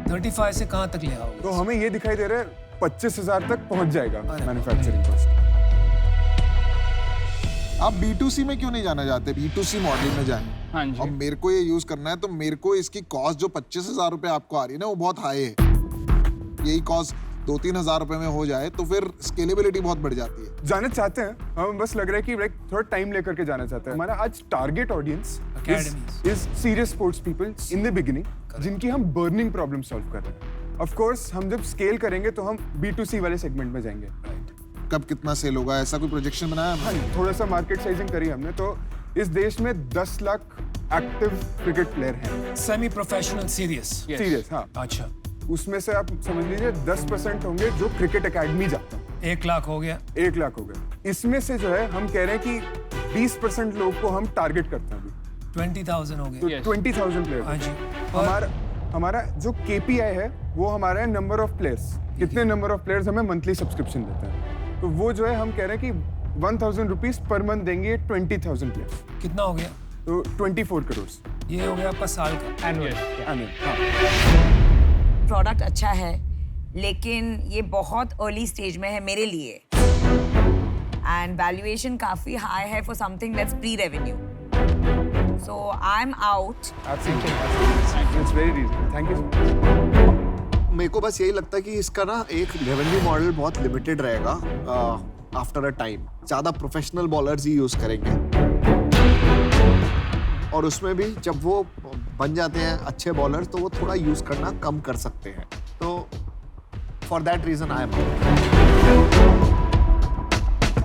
35 से कहाँ तक ले आओगे? तो हमें ये दिखाई दे रहा है 25,000 तक पहुंच जाएगा मैन्युफैक्चरिंग कॉस्ट। आप B2C में क्यों नहीं जाना चाहते? B2C मॉडल में जाएं। हाँ जी। अब मेरे को ये यूज करना है, तो मेरे को इसकी कॉस्ट जो 25,000 रुपए आपको आ रही है ना, वो बहुत हाई है। यही कॉस्ट 2-3 हजार रुपए में हो जाए तो फिर स्केलेबिलिटी बहुत बढ़ जाती है। जाना चाहते हैं हम, बस लग रहा है कि लाइक थोड़ा टाइम लेकर के जाना चाहते हैं। हमारा आज target audience is serious sports people in the beginning, जिनकी हम बर्निंग प्रॉब्लम सॉल्व कर रहे हैं। ऑफ कोर्स हम जब स्केल करेंगे तो हम B2C वाले सेगमेंट में जाएंगे। कब कितना सेल होगा, ऐसा कोई प्रोजेक्शन बनाया है? हाँ, थोड़ा सा मार्केट साइजिंग करी हमने, तो इस देश में 10 लाख एक्टिव क्रिकेट प्लेयर हैं। Semi professional serious? सीरियस, हाँ। अच्छा, उसमें से आप समझ लीजिए 10% होंगे जो क्रिकेट एकेडमी जाते हैं। 1 लाख हो गया। 1 लाख हो गए। इसमें से जो है हम कह रहे हैं कि 20% लोग को हम टारगेट करते हैं अभी। 20,000 हो तो गए। 20,000 हाँ प्लेयर। जी। हमारा जो KPI है वो हमारा है नंबर ऑफ प्लेयर्स। कितने नंबर ऑफ प्लेयर्स हमें मंथली सब्सक्रिप्शन देते हैं, तो वो जो है हम कह रहे हैं कि 1,000 रुपीज पर मंथ देंगे 20,000 प्लेयर्स। कितना हो गया? तो 24 करोड़। ये हो गया आपका साल का एनुअल। प्रोडक्ट अच्छा है, लेकिन ये बहुत अर्ली स्टेज में है मेरे लिए, एंड वैल्यूएशन काफी हाई है for something that's pre revenue, so I am out. It's very reasonable, thank you so much. मेरे को बस यही लगता है कि इसका ना एक रेवेन्यू मॉडल बहुत लिमिटेड रहेगा आफ्टर अ टाइम। ज़्यादा प्रोफेशनल बॉलर्स ही यूज़ करेंगे, और उसमें भी जब वो बन जाते हैं अच्छे बॉलर्स तो वो थोड़ा यूज़ करना कम कर सकते हैं। तो for that reason I am.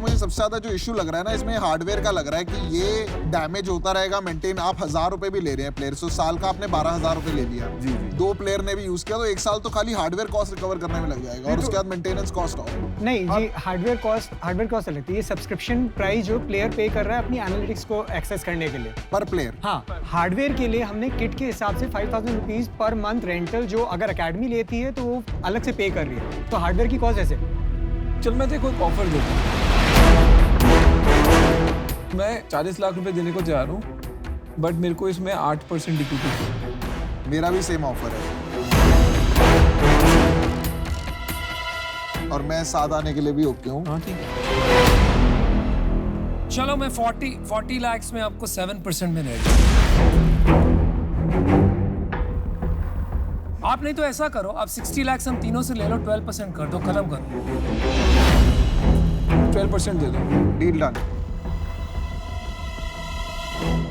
मुझे सबसे ज्यादा जो इशू लग रहा है ना इसमें हार्डवेयर का लग रहा है कि ये डैमेज होता रहेगा मेंटेन। आप 1,000 रुपए भी ले रहे हैं प्लेयर, तो साल का आपने 12,000 रुपए ले लिया। जी। 2 प्लेयर ने भी यूज किया तो 1 साल तो खाली हार्डवेयर कॉस्ट रिकवर करने में लग जाएगा, और उसके बाद मेंटेनेंस कॉस्ट आओ। नहीं जी, हार्डवेयर कॉस्ट अलग थी। ये सब्सक्रिप्शन प्राइस जो प्लेयर पे कर रहा है अपनी एनालिटिक्स को एक्सेस करने के लिए पर प्लेयर। हाँ, हार्डवेयर के लिए हमने किट के हिसाब से 5,000 रुपीज पर मंथ रेंटल, जो अगर अकेडमी लेती है तो वो अलग से पे कर रही है। तो हार्डवेयर की कॉस्ट ऐसे। चल मैं देखो एक ऑफर देता हूँ, मैं 40 लाख रुपए देने को जा रहा हूँ, बट मेरे को इसमें 8% इक्विटी। मेरा भी सेम ऑफर है, और मैं साथ आने के लिए भी ओके हूँ। हाँ ठीक है, चलो मैं 40 लाख में आपको 7% में रेडी। आप नहीं तो ऐसा करो, आप 60 लाख हम तीनों से ले लो, 12% कर दो, खत्म करो। 12% दे दो। Deal done.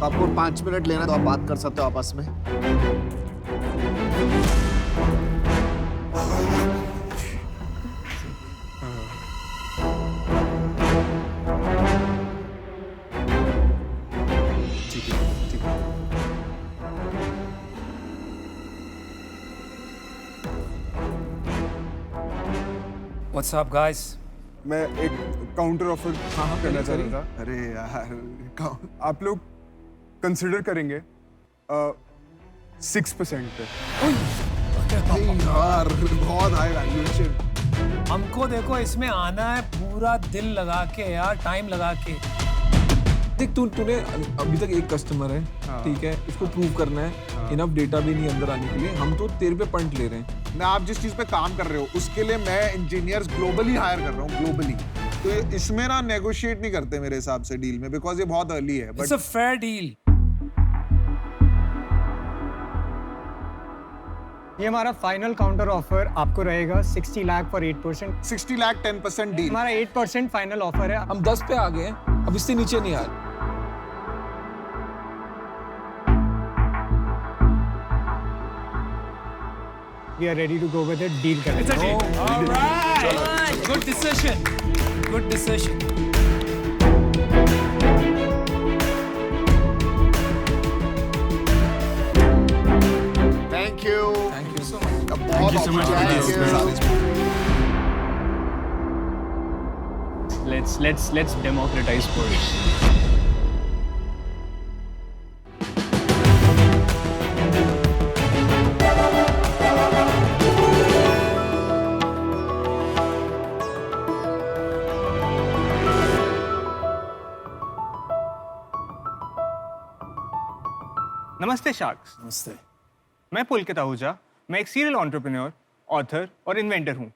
आपको 5 मिनट लेना तो आप बात कर सकते हो आपस में। ठीक है। What's up guys? मैं एक काउंटर ऑफर करना चाह रहा था। अरे यार, आप लोग कंसिडर करेंगे 6% पे। यार बहुत हाई वैल्यूएशन। हमको देखो इसमें आना है पूरा दिल लगा के यार, टाइम लगा के। देख तूने अभी तक एक कस्टमर है, ठीक है, इसको प्रूव करना है, इनफ डेटा भी नहीं अंदर आने के लिए, हम तो तेरे पे पंट ले रहे हैं। मैं आप जिस चीज पे काम कर रहे हो उसके लिए मैं इंजीनियर्स ग्लोबली हायर कर रहा हूँ, ग्लोबली। तो इसमें ना नेगोशिएट नहीं करते मेरे हिसाब से डील में, बिकॉज ये बहुत अर्ली है। It's a fair deal. ये हमारा फाइनल काउंटर ऑफर आपको रहेगा 60 लाख फॉर 8%। 60 लाख 10% डील। हमारा 8% फाइनल ऑफर है। हम 10 पे आ गए हैं, अब इससे नीचे नहीं आ रहे। We are ready to go with it. Deal करें। It's a deal. All right. Good decision. Good decision. Thank you. Thank you so much. बहुत you so much for Thank this. you. Let's democratize sports. नमस्ते sharks. नमस्ते। मैं पुलकित आहूजा। मैं एक serial entrepreneur, author और inventor हूँ।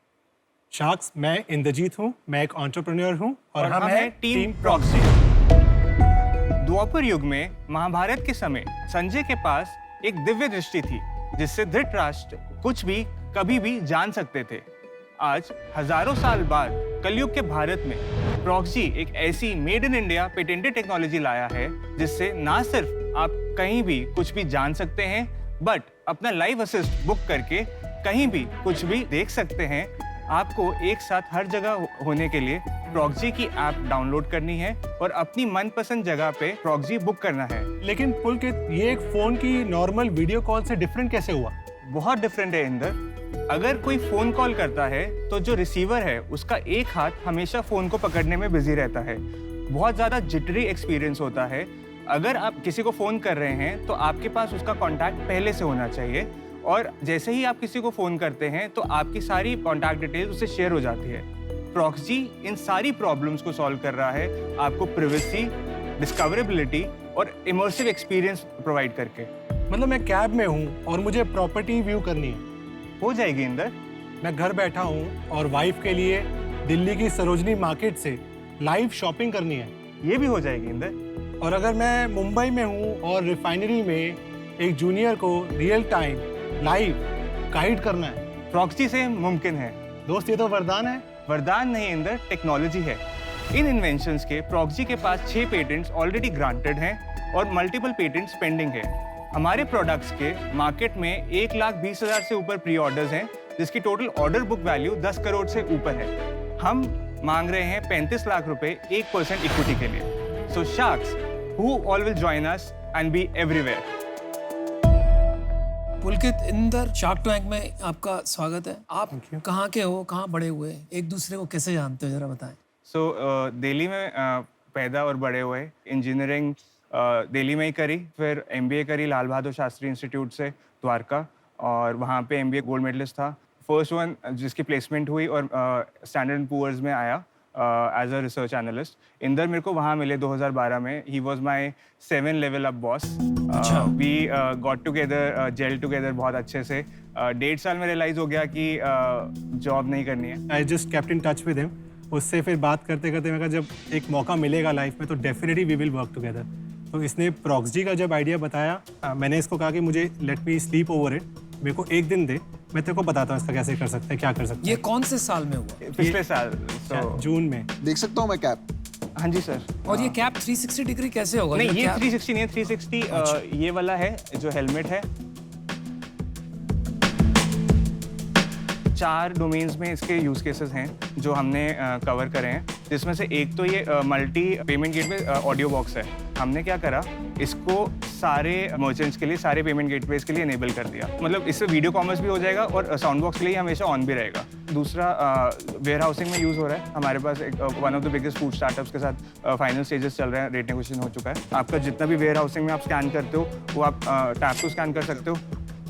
Sharks, मैं इंद्रजीत हूँ। मैं एक एंटरप्रेन्योर हूँ और हम हैं टीम प्रॉक्सी। द्वापर युग में महाभारत के समय संजय के पास एक दिव्य दृष्टि थी जिससे धृतराष्ट्र कुछ भी कभी भी जान सकते थे। आज हजारों साल बाद कलयुग के भारत में प्रॉक्सी एक ऐसी made in India patented technology लाया है जिससे ना सिर्फ आप कहीं भी कुछ भी जान सकते हैं, बट अपना लाइव असिस्ट बुक करके कहीं भी कुछ भी देख सकते हैं। आपको एक साथ हर जगह होने के लिए प्रॉक्सी की ऐप डाउनलोड करनी है और अपनी मनपसंद जगह पे प्रॉक्सी बुक करना है। लेकिन पुलकित, ये एक फोन की नॉर्मल वीडियो कॉल से डिफरेंट कैसे हुआ? बहुत डिफरेंट है इंदर। अगर कोई फोन कॉल करता है तो जो रिसीवर है उसका एक हाथ हमेशा फोन को पकड़ने में बिजी रहता है। बहुत ज्यादा जिटरी एक्सपीरियंस होता है। अगर आप किसी को फोन कर रहे हैं तो आपके पास उसका कॉन्टैक्ट पहले से होना चाहिए और जैसे ही आप किसी को फोन करते हैं तो आपकी सारी कॉन्टैक्ट डिटेल्स उससे शेयर हो जाती है। प्रॉक्सी इन सारी प्रॉब्लम्स को सॉल्व कर रहा है, आपको प्रिवेसी, डिस्कवरेबिलिटी और इमर्सिव एक्सपीरियंस प्रोवाइड करके। मतलब मैं कैब में हूँ और मुझे प्रॉपर्टी व्यू करनी है, हो जाएगी इंदर। मैं घर बैठा हूँ और वाइफ के लिए दिल्ली की सरोजनी मार्केट से लाइव शॉपिंग करनी है, ये भी हो जाएगी इंदर। और अगर मैं मुंबई में हूँ और रिफाइनरी में एक जूनियर को रियल टाइम लाइव गाइड करना है, प्रॉक्सी से मुमकिन है। दोस्त, ये तो वरदान है। वरदान नहीं इंदर, टेक्नोलॉजी है। इन इन्वेंशंस के प्रॉक्सी के पास 6 पेटेंट्स ऑलरेडी ग्रांटेड हैं और मल्टीपल पेटेंट्स पेंडिंग है। हमारे प्रोडक्ट्स के मार्केट में 1,20,000 से ऊपर प्री ऑर्डर्स हैं, जिसकी total order book value 10 crore से ऊपर है। हम मांग रहे हैं 35 लाख रुपए 1% इक्विटी के लिए। So sharks, who all will join us and be everywhere? Pulkit, Inder, shark tank में आपका स्वागत है। आप कहाँ के हो, कहाँ बड़े हुए, एक दूसरे को कैसे जानते हो, जरा बताएं। So दिल्ली में पैदा और बड़े हुए। इंजीनियरिंग दिल्ली में ही करी, फिर MBA करी लाल बहादुर शास्त्री इंस्टीट्यूट से द्वारका, और वहाँ पे MBA गोल्ड मेडलिस्ट था। फर्स्ट वन जिसकी प्लेसमेंट हुई और स्टैंडर्ड एंड पुअर्स में आया as a research analyst. Inder मेरे को वहाँ मिले 2012 में। He was my 7 level up boss. We got together, gel together बहुत अच्छे से। 1.5 साल में रियलाइज हो गया कि जॉब नहीं करनी है। I just kept in touch with him. उससे फिर बात करते करते मैं कहा जब एक मौका मिलेगा लाइफ में तो definitely we will work together. तो इसने प्रॉक्सी का जब आइडिया बताया, मैंने इसको कहा कि मुझे let me sleep over it, मेरे को एक दिन दे, मैं तेरे को बताता हूँ इसका कैसे कर सकते हैं, क्या कर सकते हैं। ये कौन से साल में हुआ? पिछले साल, जून में। देख सकता हूँ मैं कैप? हाँ जी सर। और ये कैप 360 डिग्री कैसे होगा? नहीं, ये 360 नहीं है, 360 ये वाला है जो हेलमेट है। 4 डोमेन्स में इसके यूज केसेस हैं जो हमने कवर करे हैं, जिसमें से एक तो ये multi payment gateway audio box है। हमने क्या करा, इसको सारे मर्चेंट्स के लिए, सारे पेमेंट गेटवेज के लिए इनेबल कर दिया। मतलब इससे वीडियो कॉमर्स भी हो जाएगा और साउंड बॉक्स के लिए हमेशा ऑन भी रहेगा। दूसरा वेयर हाउसिंग में यूज़ हो रहा है। हमारे पास एक one of the biggest food startups के साथ फाइनल स्टेजेस चल रहे हैं, रेट नेगोशिएशन हो चुका है। आपका जितना भी वेयर हाउसिंग में आप स्कैन करते हो वो आप टैप को स्कैन कर सकते हो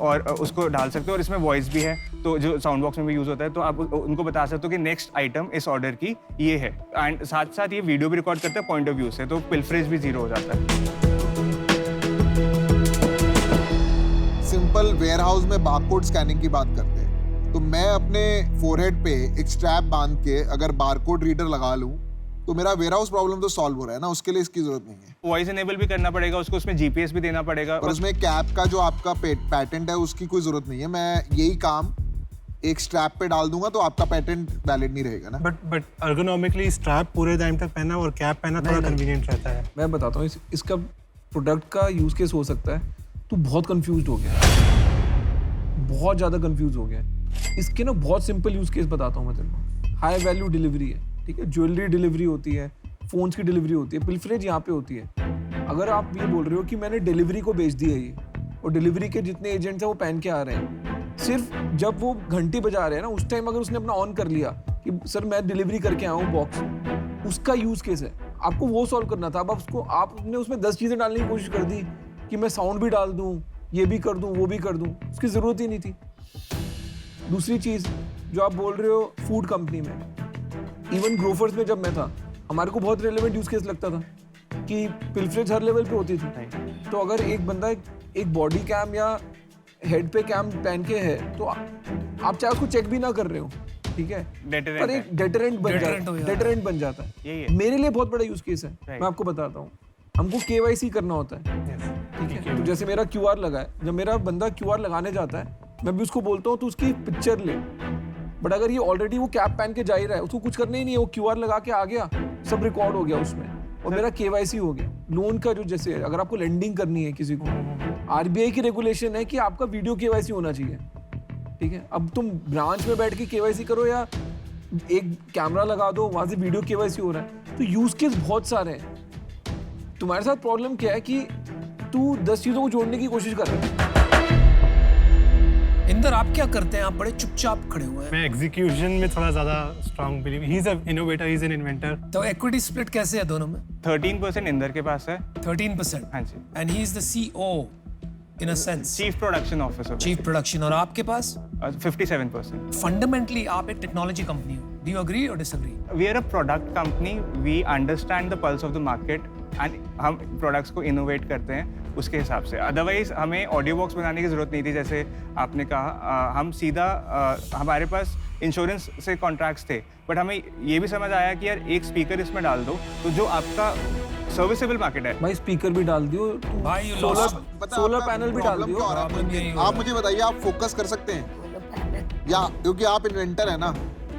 और उसको डाल सकते हो, और इसमें वॉइस भी है तो जो साउंड बॉक्स में भी यूज़ होता है, तो आप उनको बता सकते हो कि नेक्स्ट आइटम इस ऑर्डर की ये है। एंड साथ साथ ये वीडियो भी रिकॉर्ड करता है पॉइंट ऑफ व्यू से, तो पिल्फरेज भी 0 हो जाता है। सिंपल वेयरहाउस में बारकोड स्कैनिंग की बात करते हैं, तो मैं अपने फोरहेड पे एक स्ट्रैप बांध के अगर बारकोड रीडर लगा लूं तो मेरा वेयरहाउस प्रॉब्लम तो सॉल्व हो रहा है ना, उसके लिए इसकी जरूरत नहीं है। वॉइस इनेबल भी करना पड़ेगा उसको, उसमें GPS भी देना पड़ेगा। और उसमें कैप का जो आपका पैटेंट है उसकी कोई जरूरत नहीं है। मैं यही काम एक स्ट्रैप पे डाल दूंगा तो आपका पैटेंट वैलिड नहीं रहेगा ना। बट एर्गोनॉमिकली स्ट्रैप पूरे टाइम तक पहनना और कैप पहनना थोड़ा कन्वीनियंट रहता है। मैं बताता हूँ इसका प्रोडक्ट का यूज केस हो सकता है। तू बहुत कंफ्यूज हो गया, बहुत ज़्यादा कंफ्यूज हो गया। इसके ना बहुत सिंपल यूज केस बताता हूँ मैं तेरे को। हाई वैल्यू डिलीवरी है, ठीक है, ज्वेलरी डिलीवरी होती है, फोन्स की डिलीवरी होती है, पिल्फरेज यहाँ पे होती है। अगर आप ये बोल रहे हो कि मैंने डिलीवरी को बेच दिया ये, और डिलीवरी के जितने एजेंट्स हैं वो पहन के आ रहे हैं, सिर्फ जब वो घंटी बजा रहे हैं ना उस टाइम अगर उसने अपना ऑन कर लिया कि सर मैं डिलीवरी करके आया हूँ बॉक्स, उसका यूज केस है। आपको वो सॉल्व करना था। अब आपने उसमें 10 चीज़ें डालने की कोशिश कर दी कि मैं साउंड भी डाल दूँ, ये भी कर दूँ, वो भी कर दूँ, उसकी ज़रूरत ही नहीं थी। दूसरी चीज़ जो आप बोल रहे हो फूड कंपनी में, इवन ग्रोफर्स में जब मैं था, हमारे को बहुत रेलेवेंट यूज केस लगता था कि पिल्फरेज हर लेवल पे होती थी। तो अगर एक बंदा एक बॉडी कैम या हेड पे कैम पहन के है तो आप चाहे उसको चेक भी ना कर रहे हो, ठीक है, पर एक डेटरेंट बन जाता है। मेरे लिए बहुत बड़ा यूज केस है, मैं आपको बताता हूँ। हमको KYC करना होता है, ठीक है, तो जैसे मेरा QR लगा है, जब मेरा बंदा QR लगाने जाता है मैं भी उसको बोलता हूँ तो उसकी पिक्चर ले, बट अगर ये ऑलरेडी वो कैप पहन के जा ही रहा है, उसको कुछ करना ही नहीं है, वो QR लगा के आ गया, सब रिकॉर्ड हो गया उसमें और मेरा KYC हो गया। लोन का जो जैसे अगर आपको लेंडिंग करनी है किसी को, RBI की रेगुलेशन है कि आपका वीडियो KYC होना चाहिए, ठीक है। अब तुम ब्रांच में बैठ के KYC करो या एक कैमरा लगा दो, वहां से वीडियो KYC हो रहा है, तो यूज केस बहुत सारे हैं। तुम्हारे साथ प्रॉब्लम क्या है कि तू 10 चीजों को जोड़ने की कोशिश कर रहा है। इंदर, आप क्या करते हैं? आप बड़े चुपचाप खड़े हुए हैं। मैं एग्जीक्यूशन में थोड़ा ज़्यादा strong believe, he is an innovator, he is an inventor. तो इक्विटी स्प्लिट कैसे है दोनों में? 13% इंदर के पास है। 13%? हाँ जी। And he is the CEO in a sense, chief production officer. Chief production. और आपके पास 57%। फंडामेंटली आप एक टेक्नोलॉजी कंपनी हो। Do you agree or disagree? We are a product company, we understand the pulse of the market and हम products को innovate करते हैं उसके हिसाब से। अदरवाइज हमें ऑडियो बॉक्स बनाने की जरूरत नहीं थी, जैसे आपने कहा। हम सीधा हमारे पास इंश्योरेंस से कॉन्ट्रैक्ट्स थे, बट हमें ये भी समझ आया कि यार एक स्पीकर इसमें डाल दो तो जो आपका सर्विसेबल मार्केट है। भाई स्पीकर भी डाल दियो, भाई सोलर पैनल भी डाल दियो। आप मुझे बताइए, आप फोकस कर सकते हैं या, क्योंकि आप इन्वेंटर है ना,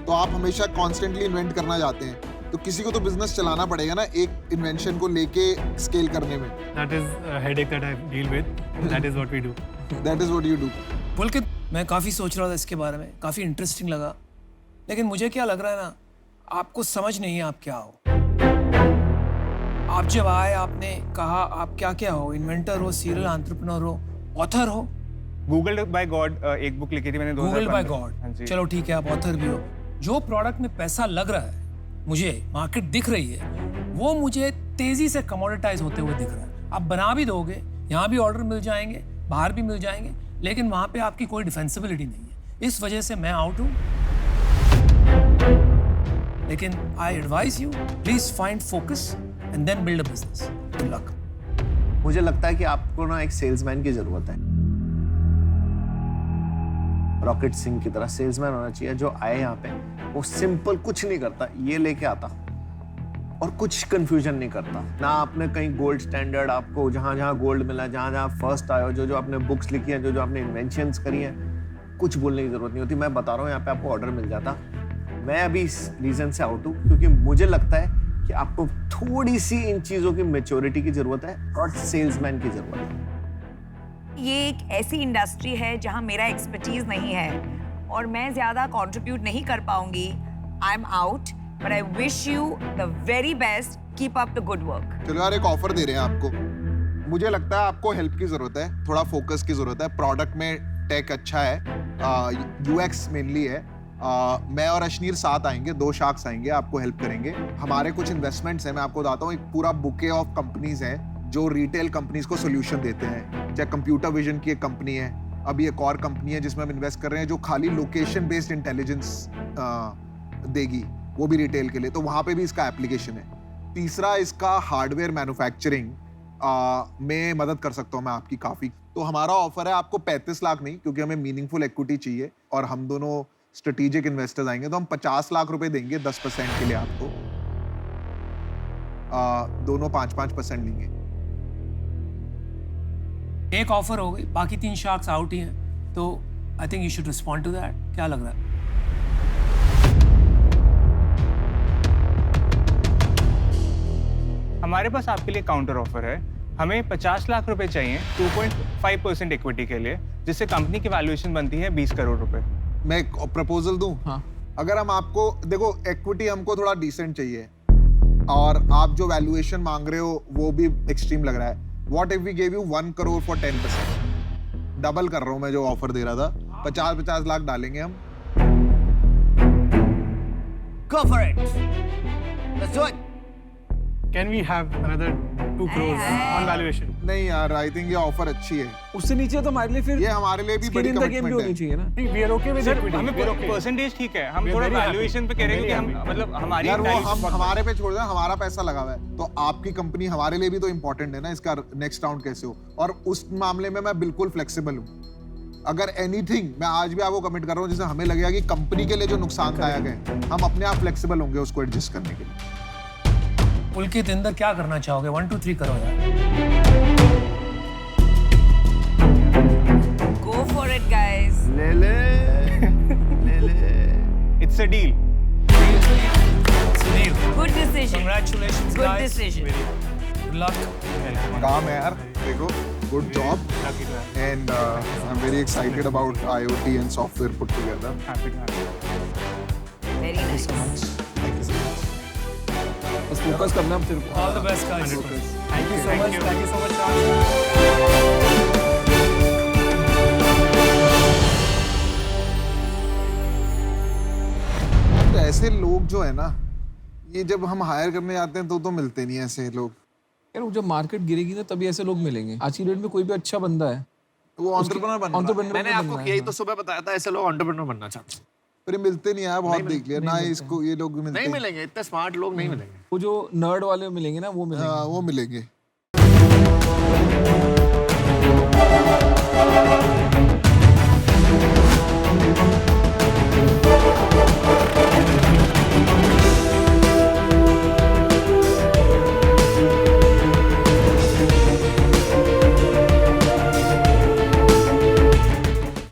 तो आप हमेशा कॉन्स्टेंटली इन्वेंट करना चाहते हैं, तो किसी को तो बिजनेस चलाना पड़ेगा ना एक इन्वेंशन को लेके स्केल करने में। That is a headache that I deal with. That is what we do. That is what you do. पुलकित, मैं काफ़ी सोच रहा था इसके बारे में, काफ़ी इंटरेस्टिंग लगा, लेकिन मुझे क्या लग रहा है ना, आपको समझ नहीं है आप क्या हो। आप जब आए आपने कहा आप क्या क्या हो, इन्वेंटर हो, सीरियल एंटरप्रेन्योर हो, ऑथर हो। गूगल बाय गॉड एक बुक लिखी थी मैंने 2015। गूगल बाय गॉड, चलो ठीक है, आप ऑथर भी हो। जो प्रोडक्ट में पैसा लग रहा है, मुझे मार्केट दिख रही है, वो मुझे तेजी से कमोडिटाइज होते हुए दिख रहा है। आप बना भी दोगे, यहाँ भी ऑर्डर मिल जाएंगे, बाहर भी मिल जाएंगे, लेकिन वहाँ पे आपकी कोई डिफेंसिबिलिटी नहीं है। इस वजह से मैं आउट हूँ। लेकिन I advise you, please find focus and then build a business. Good luck. मुझे लगता है कि आपको ना एक सेल्समैन की जरूरत है, रॉकेट सिंह की तरह सेल्समैन होना चाहिए, जो आए यहाँ पे वो सिंपल कुछ नहीं करता, ये लेके आता और कुछ कंफ्यूजन नहीं करता ना। आपने कहीं गोल्ड स्टैंडर्ड, आपको जहाँ जहाँ गोल्ड मिला, जहाँ जहाँ फर्स्ट आया, जो जो आपने बुक्स लिखी हैं, जो जो आपने इन्वेंशंस करी हैं, कुछ बोलने की जरूरत नहीं होती। मैं बता रहा हूँ, यहाँ पे आपको ऑर्डर मिल जाता। मैं अभी इस रीजन से आउट हूँ क्योंकि मुझे लगता है कि आपको थोड़ी सी इन चीजों की मैच्योरिटी की जरूरत है और सेल्समैन की जरूरत है। ये एक ऐसी इंडस्ट्री है जहां मेरा एक्सपर्टीज नहीं है और मैं ज्यादा कंट्रीब्यूट नहीं कर पाऊंगी। I am out, but I wish you the very best. Keep up the good work. चलो यार, एक ऑफर दे रहे हैं आपको। मुझे लगता है आपको हेल्प की जरूरत है, थोड़ा फोकस की जरूरत है। प्रोडक्ट में टेक अच्छा है, UX मेनली है। मैं और अशनीर साथ आएंगे, 2 शार्क्स आएंगे, आपको हेल्प करेंगे। हमारे कुछ इन्वेस्टमेंट्स हैं, मैं आपको बताता हूँ। एक पूरा बुके ऑफ कंपनीज है जो रिटेल कंपनीज को सोल्यूशन देते हैं। चाहे कंप्यूटर विजन की एक कंपनी है, अभी एक और कंपनी है जिसमें हम इन्वेस्ट कर रहे हैं जो खाली लोकेशन बेस्ड इंटेलिजेंस देगी, वो भी रिटेल के लिए, तो वहाँ पे भी इसका एप्लीकेशन है। तीसरा, इसका हार्डवेयर मैन्युफैक्चरिंग में मदद कर सकता हूँ मैं आपकी काफ़ी। तो हमारा ऑफर है आपको 35 लाख नहीं, क्योंकि हमें मीनिंगफुल इक्विटी चाहिए और हम दोनों स्ट्रेटेजिक इन्वेस्टर्स आएंगे, तो हम 50 लाख रुपए देंगे 10% के लिए आपको। दोनों 5-5% लेंगे। एक ऑफर हो गई, बाकी 3 शार्क्स आउट ही हैं, तो I think you should respond to that. क्या लग रहा है? हमारे पास आपके लिए काउंटर ऑफर है। हमें 50 लाख रुपए चाहिए 2.5% इक्विटी के लिए, जिससे कंपनी की वैल्यूएशन बनती है 20 करोड़ रुपए। मैं एक प्रपोजल दूं? हाँ। अगर हम आपको, देखो इक्विटी हमको थोड़ा डिसेंट चाहिए और आप जो वैल्यूएशन मांग रहे हो वो भी एक्सट्रीम लग रहा है। What if we gave you 1 crore for 10%? Double कर रहा हूं मैं जो ऑफर दे रहा था। 50 लाख डालेंगे हम। Go for it. Let's do it. Can we have another 2 crores on valuation? नहीं यार, आई थिंक ये ऑफर अच्छी है। उससे नीचे तो हमारे लिए फिर ये हमारे लिए भी skin बड़ी in the game भी कमिटमेंट होनी है। चाहिए ना। नहीं, we are okay with equity. हमें We are okay. परसेंटेज ठीक है, हम We are थोड़ा very happy. वैल्यूएशन पे कह रहे हैं Very कि हम happy. मतलब हमारी यार वो price हम बहुत- हमारे पे छोड़ दें, हमारा पैसा लगा हुआ है, तो आपकी कंपनी हमारे लिए भी तो इम्पोर्टेंट है ना, इसका नेक्स्ट राउंड कैसे हो। और उस मामले में मैं बिल्कुल फ्लेक्सिबल हूँ। अगर एनीथिंग मैं आज भी आपको कमिट कर रहा हूँ, जिससे हमें लगेगा कि कंपनी के लिए जो नुकसानदायक है, हम अपने आप फ्लेक्सिबल होंगे उसको एडजस्ट करने के लिए। पुलकित इंदर क्या करना चाहोगे? 1 2 3 करो यार। Go for it, guys. ले ले It's a deal. Sunil, Good decision. congratulations Good guys. decision. Good luck. काम है यार, देखो, good job and I am very excited about IoT and software put together. Happy to have you. Very nice. बस focus करना अब तेरे को। All the best guys. Thank you so much. Thank you so much, Raj. तो ऐसे लोग जो है ना, ये जब हम हायर करने जाते हैं तो मिलते नहीं ऐसे लोग। यार वो जब मार्केट गिरेगी ना तभी ऐसे लोग मिलेंगे। आज की डेट में कोई भी अच्छा बंदा है वो एंटरप्रेन्योर बनना। entrepreneur मैंने बनना आपको है। यही तो सुबह बताया था, ऐसे लोग एंटरप्रेन्योर बनना चाहते हैं। पर ये मिलते नहीं यार, बहुत देख लिया ना इसको, ये लोग मिलते नहीं मिलेंगे, इतने स्मार्ट लोग नहीं मिलेंगे। वो जो नर्ड वाले मिलेंगे ना वो मिलेंगे। हाँ, वो मिलेंगे।